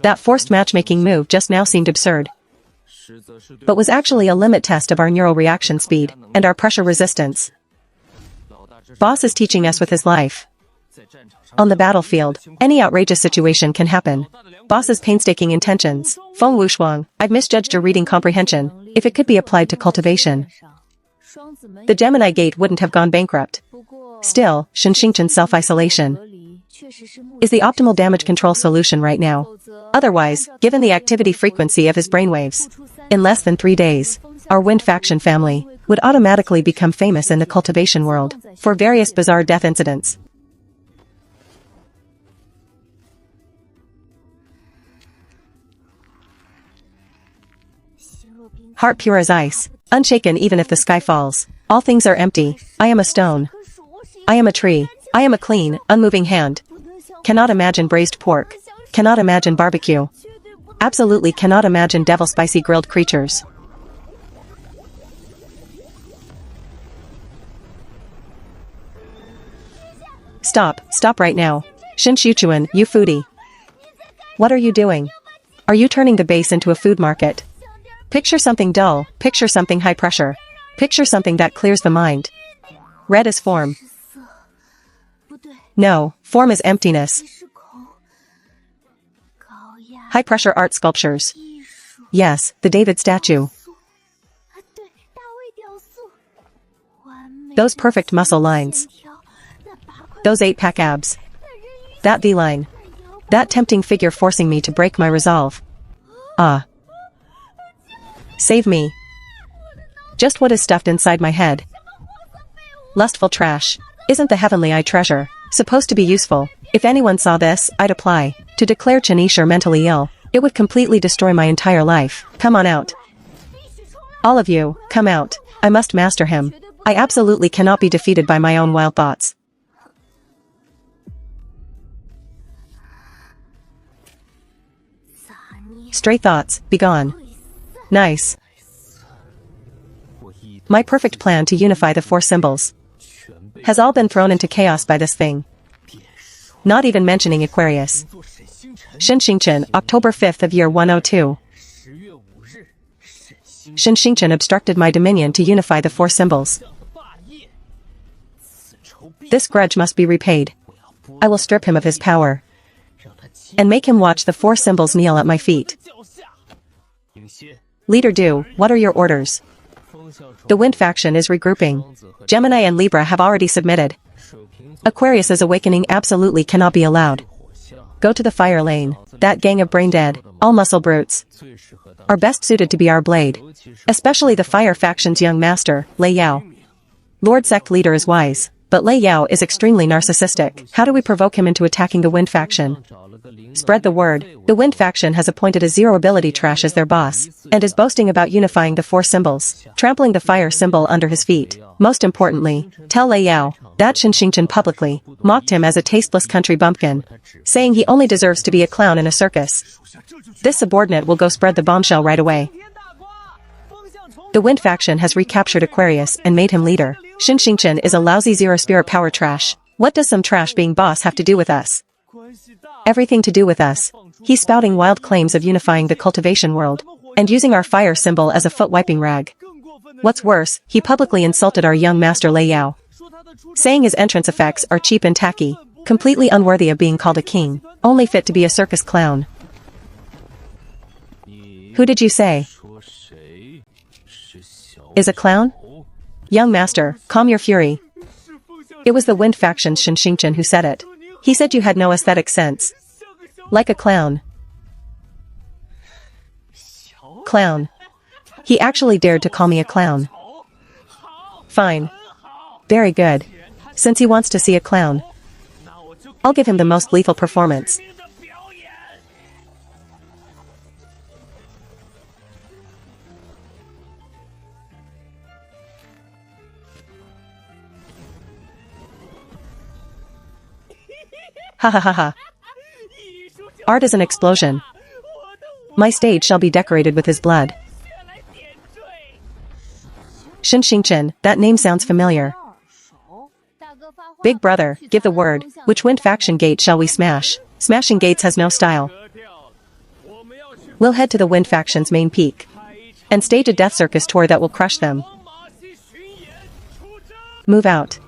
That forced matchmaking move just now seemed absurd. But was actually a limit test of our neural reaction speed, and our pressure resistance. Boss is teaching us with his life. On the battlefield, any outrageous situation can happen. Boss's painstaking intentions. Feng Wushuang, I've misjudged your reading comprehension, if it could be applied to cultivation. The Gemini Gate wouldn't have gone bankrupt. Still, Xingqian's self-isolation is the optimal damage control solution right now. Otherwise, given the activity frequency of his brainwaves, in less than 3 days, our Wind faction family would automatically become famous in the cultivation world for various bizarre death incidents. Heart pure as ice, unshaken even if the sky falls. All things are empty. I am a stone. I am a tree. I am a clean, unmoving hand. Cannot imagine braised pork. Cannot imagine barbecue. Absolutely cannot imagine devil spicy grilled creatures. Stop right now. Shin Shuchuan, you foodie. What are you doing? Are you turning the base into a food market? Picture something dull, picture something high pressure. Picture something that clears the mind. Red is form. No, form is emptiness. High pressure art sculptures. Yes, the David statue. Those perfect muscle lines. Those 8-pack abs. That V-line. That tempting figure forcing me to break my resolve. Ah. Save me. Just what is stuffed inside my head? Lustful trash. Isn't the heavenly eye treasure supposed to be useful? If anyone saw this, I'd apply to declare Chenishir mentally ill. It would completely destroy my entire life. Come on out. All of you, come out. I must master him. I absolutely cannot be defeated by my own wild thoughts. Stray thoughts, begone. Nice. My perfect plan to unify the 4 symbols has all been thrown into chaos by this thing. Not even mentioning Aquarius. Xingqian, October 5th of year 102. Xingqian obstructed my dominion to unify the 4 symbols. This grudge must be repaid. I will strip him of his power and make him watch the 4 symbols kneel at my feet. Leader Du, what are your orders? The Wind faction is regrouping. Gemini and Libra have already submitted. Aquarius's awakening absolutely cannot be allowed. Go to the fire lane. That gang of brain-dead, all-muscle brutes, are best suited to be our blade. Especially the fire faction's young master, Lei Yao. Lord Sect leader is wise, but Lei Yao is extremely narcissistic. How do we provoke him into attacking the Wind faction? Spread the word. The Wind faction has appointed a zero-ability trash as their boss, and is boasting about unifying the 4 symbols, trampling the fire symbol under his feet. Most importantly, tell Lei Yao that Xingqian publicly mocked him as a tasteless country bumpkin, saying he only deserves to be a clown in a circus. This subordinate will go spread the bombshell right away. The Wind faction has recaptured Aquarius and made him leader. Xingqian is a lousy zero-spirit power trash. What does some trash being boss have to do with us? Everything to do with us. He's spouting wild claims of unifying the cultivation world, and using our fire symbol as a foot-wiping rag. What's worse, he publicly insulted our young master Lei Yao, saying his entrance effects are cheap and tacky, completely unworthy of being called a king, only fit to be a circus clown. Who did you say is a clown? Young master, calm your fury. It was the Wind faction's Xingqian who said it. He said you had no aesthetic sense. Like a clown. Clown. He actually dared to call me a clown. Fine. Very good. Since he wants to see a clown, I'll give him the most lethal performance. Ha ha ha ha. Art is an explosion. My stage shall be decorated with his blood. Shin Xingchen, that name sounds familiar. Big brother, give the word. Which wind faction gate shall we smash? Smashing gates has no style. We'll head to the wind faction's main peak and stage a death circus tour that will crush them. Move out.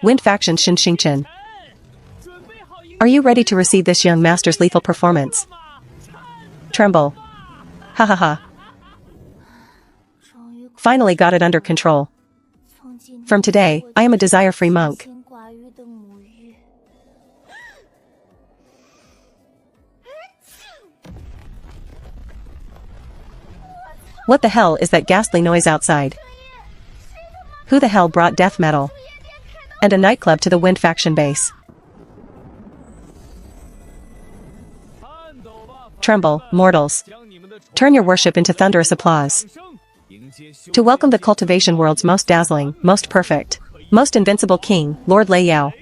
Wind faction Shin Xingchen. Are you ready to receive this young master's lethal performance? Tremble. Ha ha ha. Finally got it under control. From today, I am a desire-free monk. What the hell is that ghastly noise outside? Who the hell brought death metal and a nightclub to the wind faction base? Tremble, mortals. Turn your worship into thunderous applause. To welcome the cultivation world's most dazzling, most perfect, most invincible king, Lord Lei Yao.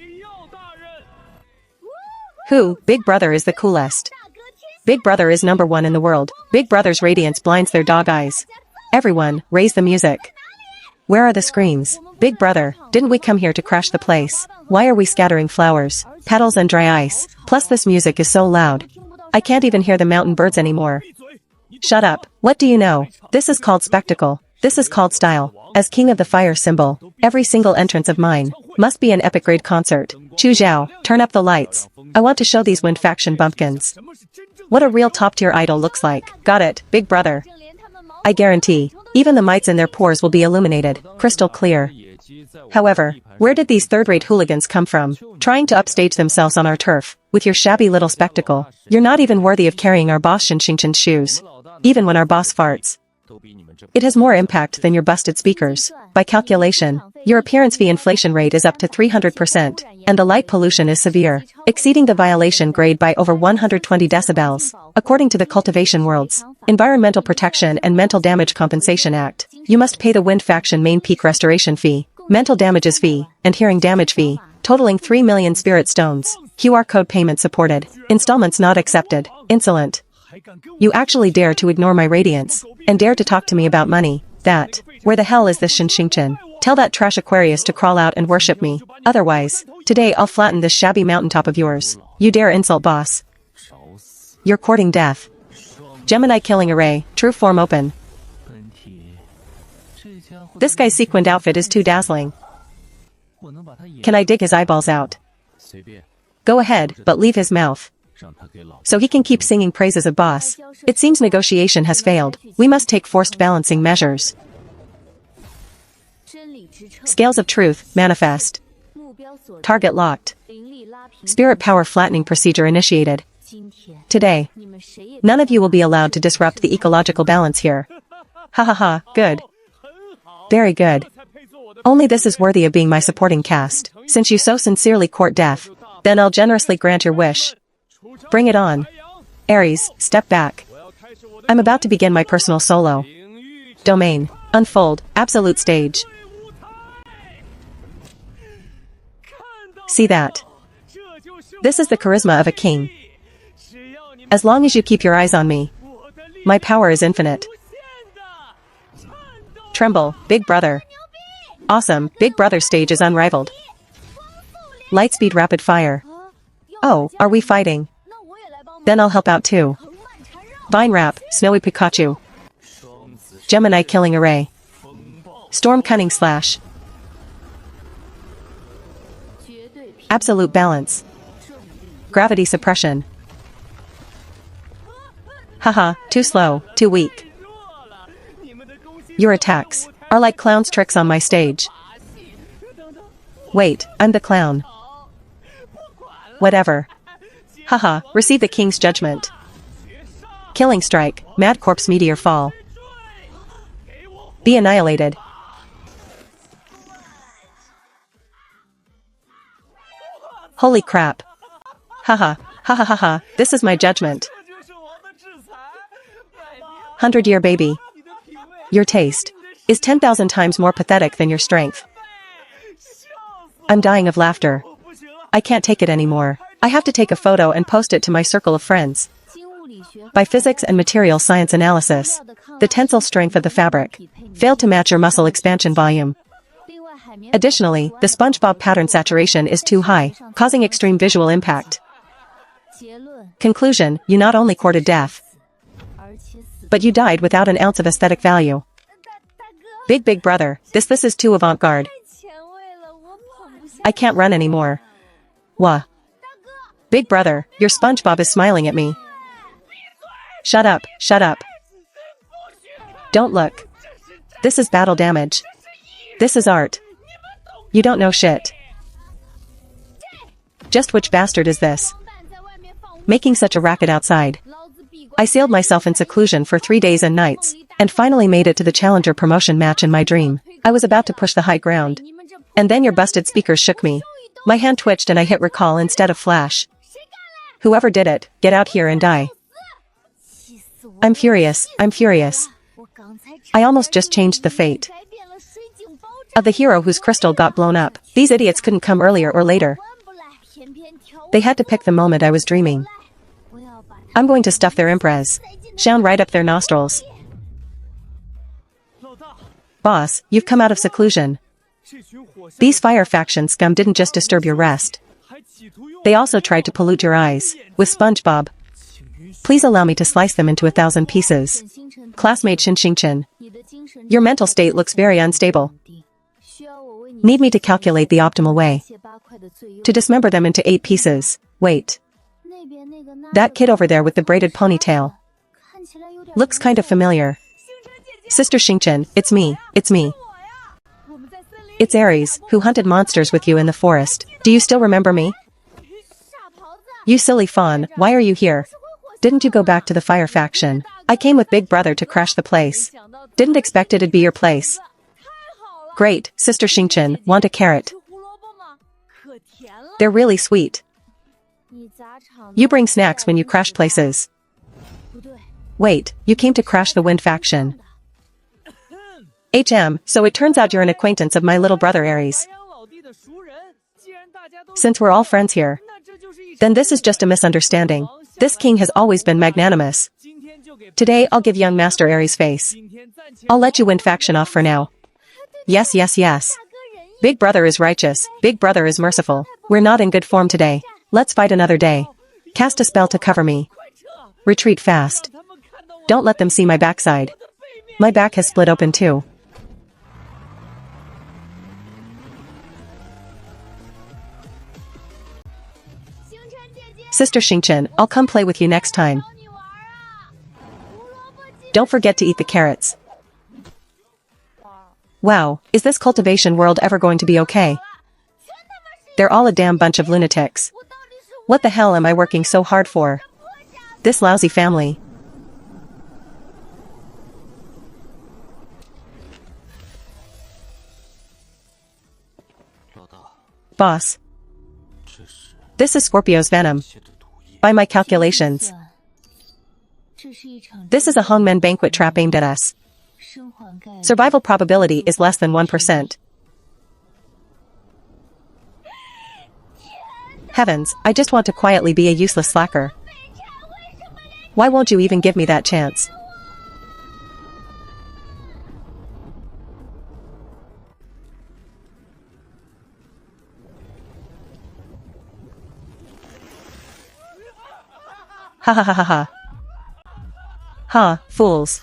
Who, Big Brother is the coolest. Big Brother is #1 in the world. Big Brother's radiance blinds their dog eyes. Everyone, raise the music. Where are the screams? Big Brother, didn't we come here to crash the place? Why are we scattering flowers, petals and dry ice? Plus this music is so loud. I can't even hear the mountain birds anymore. Shut up. What do you know? This is called spectacle. This is called style. As king of the fire symbol, every single entrance of mine must be an epic grade concert. Chu Zhao, turn up the lights. I want to show these wind faction bumpkins what a real top-tier idol looks like. Got it, Big Brother. I guarantee, even the mites in their pores will be illuminated, crystal clear. However, where did these third-rate hooligans come from, trying to upstage themselves on our turf, with your shabby little spectacle? You're not even worthy of carrying our boss Shin Xingchen's shoes. Even when our boss farts, it has more impact than your busted speakers. By calculation, your appearance fee inflation rate is up to 300%, and the light pollution is severe, exceeding the violation grade by over 120 decibels. According to the Cultivation World's Environmental Protection and Mental Damage Compensation Act, you must pay the wind faction main peak restoration fee, mental damages fee, and hearing damage fee, totaling 3 million spirit stones. QR code payment supported. Installments not accepted. Insolent. You actually dare to ignore my radiance, and dare to talk to me about money. That. Where the hell is this Shin Xingchen? Tell that trash Aquarius to crawl out and worship me. Otherwise, today I'll flatten this shabby mountaintop of yours. You dare insult boss. You're courting death. Gemini killing array, true form open. This guy's sequined outfit is too dazzling. Can I dig his eyeballs out? Go ahead, but leave his mouth, so he can keep singing praises of boss. It seems negotiation has failed. We must take forced balancing measures. Scales of truth, manifest. Target locked. Spirit power flattening procedure initiated. Today, none of you will be allowed to disrupt the ecological balance here. Ha ha ha, good. Very good. Only this is worthy of being my supporting cast. Since you so sincerely court death, then I'll generously grant your wish. Bring it on. Aries, step back. I'm about to begin my personal solo. Domain. Unfold. Absolute stage. See that? This is the charisma of a king. As long as you keep your eyes on me, my power is infinite. Tremble, Big Brother. Awesome, Big Brother stage is unrivaled. Lightspeed rapid fire. Oh, are we fighting? Then I'll help out too. Vine Wrap, Snowy Pikachu. Gemini killing array. Storm cunning slash. Absolute balance. Gravity suppression. Haha, too slow, too weak. Your attacks are like clown's tricks on my stage. Wait, I'm the clown. Whatever. Haha, receive the king's judgment. Killing strike, mad corpse meteor fall. Be annihilated. Holy crap. Haha, ha ha ha ha, this is my judgment. 100-year baby. Your taste is 10,000 times more pathetic than your strength. I'm dying of laughter. I can't take it anymore. I have to take a photo and post it to my circle of friends. By physics and material science analysis, the tensile strength of the fabric failed to match your muscle expansion volume. Additionally, the SpongeBob pattern saturation is too high, causing extreme visual impact. Conclusion, you not only courted death, but you died without an ounce of aesthetic value. Big brother, this is too avant-garde. I can't run anymore. Wah. Big brother, your SpongeBob is smiling at me. Shut up, shut up. Don't look. This is battle damage. This is art. You don't know shit. Just which bastard is this? Making such a racket outside. I sealed myself in seclusion for 3 days and nights, and finally made it to the Challenger promotion match in my dream. I was about to push the high ground. And then your busted speakers shook me. My hand twitched and I hit recall instead of flash. Whoever did it, get out here and die. I'm furious, I'm furious. I almost just changed the fate of the hero whose crystal got blown up. These idiots couldn't come earlier or later. They had to pick the moment I was dreaming. I'm going to stuff their imprez. Shine right up their nostrils. Boss, you've come out of seclusion. These fire faction scum didn't just disturb your rest. They also tried to pollute your eyes with SpongeBob. Please allow me to slice them into 1,000 pieces. Classmate Shin. Your mental state looks very unstable. Need me to calculate the optimal way to dismember them into 8 pieces. Wait. That kid over there with the braided ponytail looks kind of familiar. Sister Shinchin, it's me. It's Ares, who hunted monsters with you in the forest. Do you still remember me? You silly fawn, why are you here? Didn't you go back to the fire faction? I came with Big Brother to crash the place. Didn't expect it'd be your place. Great, Sister Shinchin, want a carrot? They're really sweet. You bring snacks when you crash places. Wait, you came to crash the Wind faction. So it turns out you're an acquaintance of my little brother Ares. Since we're all friends here, then this is just a misunderstanding. This king has always been magnanimous. Today I'll give young Master Ares face. I'll let you Wind faction off for now. Yes. Big brother is righteous, Big brother is merciful. We're not in good form today. Let's fight another day. Cast a spell to cover me. Retreat fast. Don't let them see my backside. My back has split open too. Sister Shinchin, I'll come play with you next time. Don't forget to eat the carrots. Wow, is this cultivation world ever going to be okay? They're all a damn bunch of lunatics. What the hell am I working so hard for? This lousy family. Boss. This is Scorpio's venom. By my calculations. This is a hangmen banquet trap aimed at us. Survival probability is less than 1%. Heavens, I just want to quietly be a useless slacker. Why won't you even give me that chance? Ha ha ha ha ha. Ha, fools.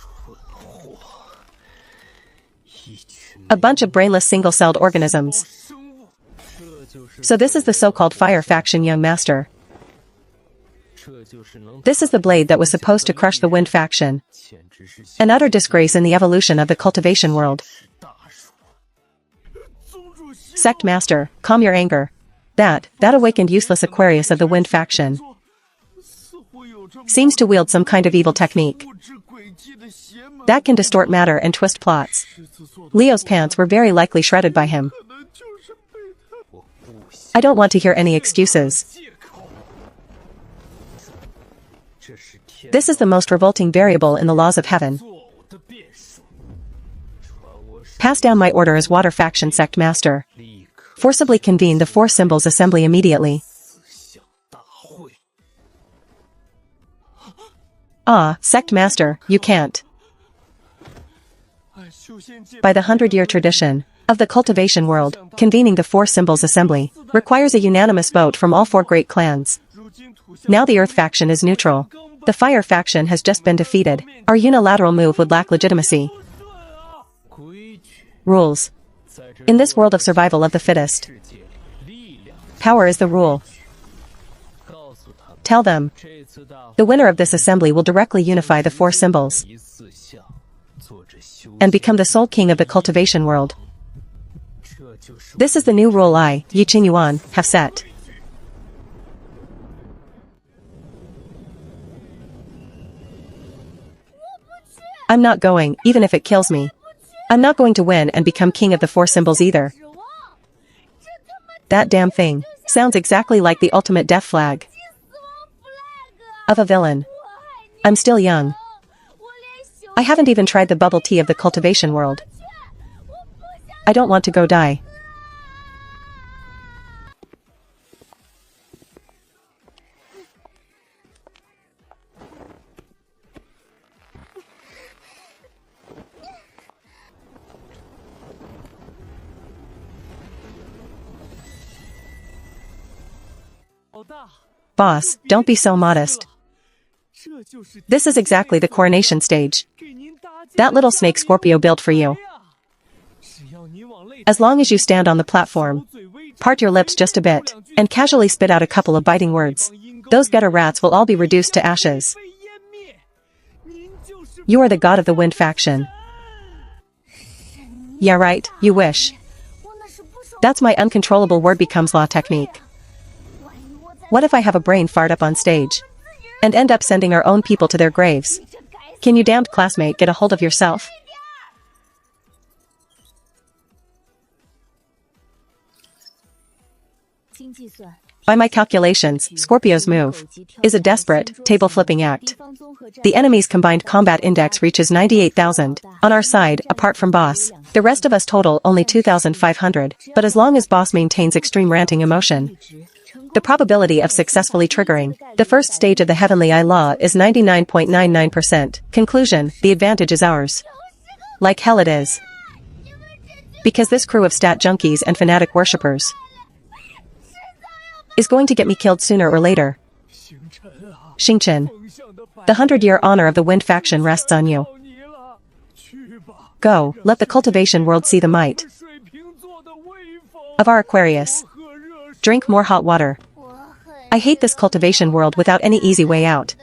A bunch of brainless single-celled organisms. So this is the so-called fire faction young master. This is the blade that was supposed to crush the Wind faction. An utter disgrace in the evolution of the cultivation world. Sect master, calm your anger. That awakened useless Aquarius of the Wind faction. Seems to wield some kind of evil technique. That can distort matter and twist plots. Leo's pants were very likely shredded by him. I don't want to hear any excuses. This is the most revolting variable in the laws of heaven. Pass down my order as water faction sect master. Forcibly convene the four symbols assembly immediately. Ah, sect master, you can't. By the 100-year tradition of the cultivation world, convening the four symbols assembly requires a unanimous vote from all four great clans. Now the earth faction is neutral. The fire faction has just been defeated. Our unilateral move would lack legitimacy. Rules. In this world of survival of the fittest, power is the rule. Tell them. The winner of this assembly will directly unify the four symbols and become the sole king of the cultivation world. This is the new rule I, Yi Qingyuan, have set. I'm not going, even if it kills me. I'm not going to win and become king of the four symbols either. That damn thing sounds exactly like the ultimate death flag of a villain. I'm still young. I haven't even tried the bubble tea of the cultivation world. I don't want to go die. Boss, don't be so modest. This is exactly the coronation stage. That little snake Scorpio built for you. As long as you stand on the platform, part your lips just a bit, and casually spit out a couple of biting words, those gutter rats will all be reduced to ashes. You are the god of the wind faction. Yeah right, you wish. That's my uncontrollable word becomes law technique. What if I have a brain fart up on stage and end up sending our own people to their graves? Can you damned classmate get a hold of yourself? By my calculations, Scorpio's move is a desperate, table-flipping act. The enemy's combined combat index reaches 98,000. On our side, apart from boss, the rest of us total only 2,500, but as long as boss maintains extreme ranting emotion, the probability of successfully triggering the first stage of the Heavenly Eye Law is 99.99%. Conclusion, the advantage is ours. Like hell it is. Because this crew of stat junkies and fanatic worshippers is going to get me killed sooner or later. Xingchen, the 100-year honor of the Wind faction rests on you. Go, let the cultivation world see the might of our Aquarius. Drink more hot water. I hate this cultivation world without any easy way out.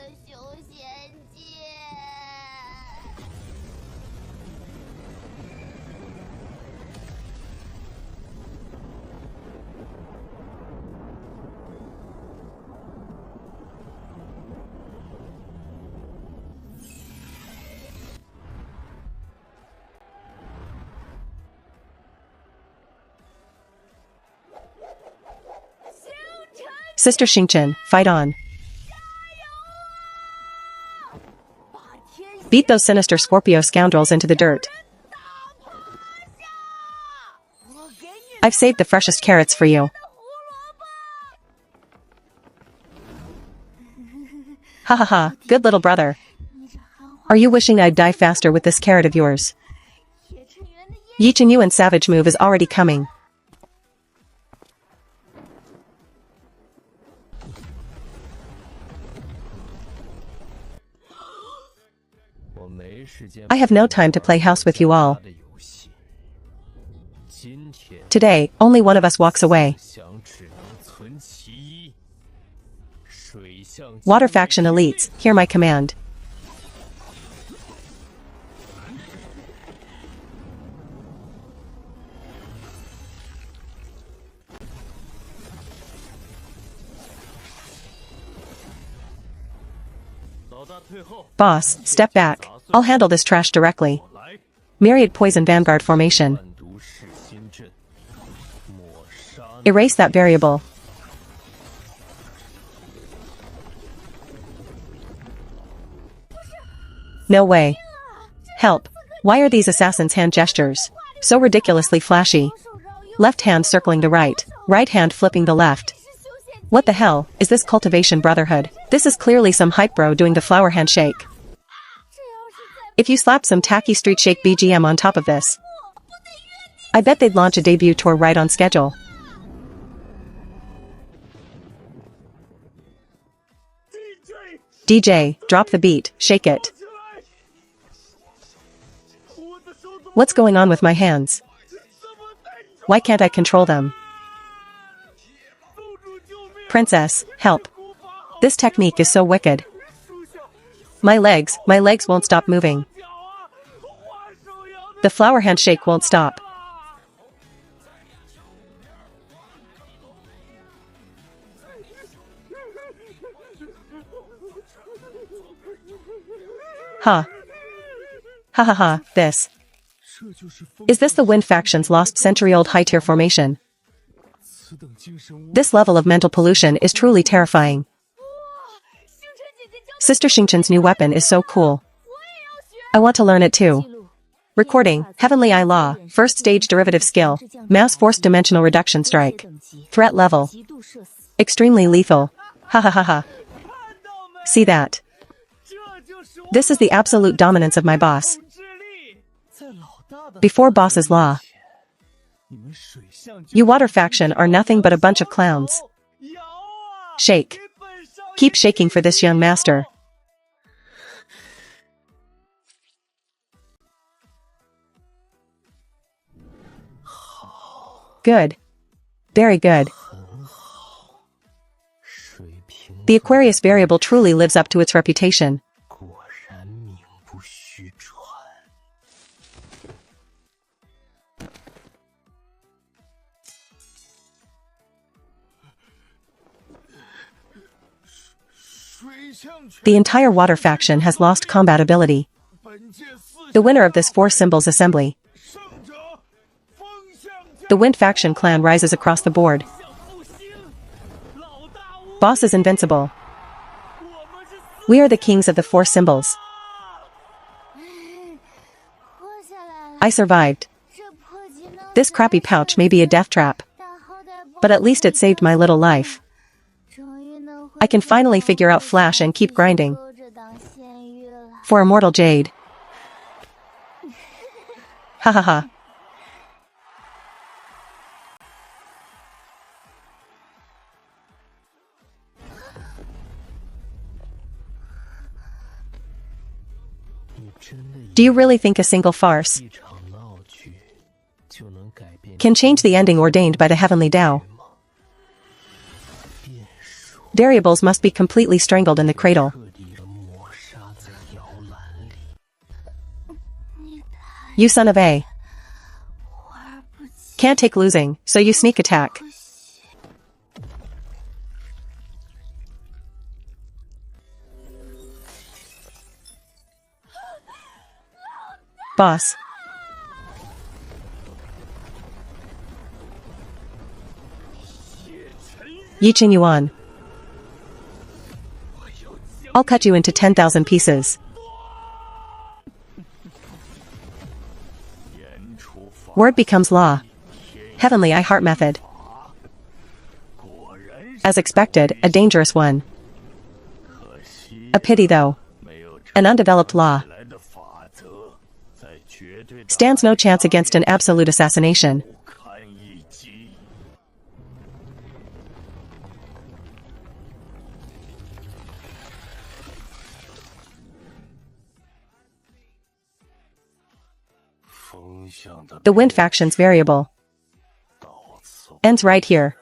Sister Xingchen, fight on. Beat those sinister Scorpio scoundrels into the dirt. I've saved the freshest carrots for you. Ha ha ha, good little brother. Are you wishing I'd die faster with this carrot of yours? Yi Qinyuan's savage move is already coming. I have no time to play house with you all. Today, only one of us walks away. Water faction elites, hear my command. Boss, step back. I'll handle this trash directly. Myriad Poison Vanguard formation. Erase that variable. No way. Help. Why are these assassins' hand gestures so ridiculously flashy? Left hand circling the right hand flipping the left. What the hell is this cultivation brotherhood? This is clearly some hype bro doing the flower handshake. If you slap some tacky street shake BGM on top of this, I bet they'd launch a debut tour right on schedule. DJ, drop the beat, shake it. What's going on with my hands? Why can't I control them? Princess, help. This technique is so wicked. My legs won't stop moving. The flower handshake won't stop. Ha. Ha ha ha, this. Is this the Wind faction's lost century-old high-tier formation? This level of mental pollution is truly terrifying. Sister Xingchen's new weapon is so cool. I want to learn it too. Recording, Heavenly Eye Law, first stage derivative skill, mass force dimensional reduction strike. Threat level. Extremely lethal. Ha ha ha ha. See that? This is the absolute dominance of my boss. Before boss's law. You water faction are nothing but a bunch of clowns. Shake. Keep shaking for this young master. Good. Very good. The Aquarius variable truly lives up to its reputation. The entire water faction has lost combat ability. The winner of this 4 symbols assembly. The Wind faction clan rises across the board. Boss is invincible. We are the kings of the 4 symbols. I survived. This crappy pouch may be a death trap, but at least it saved my little life. I can finally figure out Flash and keep grinding. For Immortal Jade. Ha ha ha. Do you really think a single farce can change the ending ordained by the heavenly Tao? Variables must be completely strangled in the cradle. You son of a. Can't take losing, so you sneak attack. Boss. Yichin Yuan. I'll cut you into 10,000 pieces. Word becomes law. Heavenly Eye Heart method. As expected, a dangerous one. A pity though. An undeveloped law. Stands no chance against an absolute assassination. The Wind faction's variable ends right here.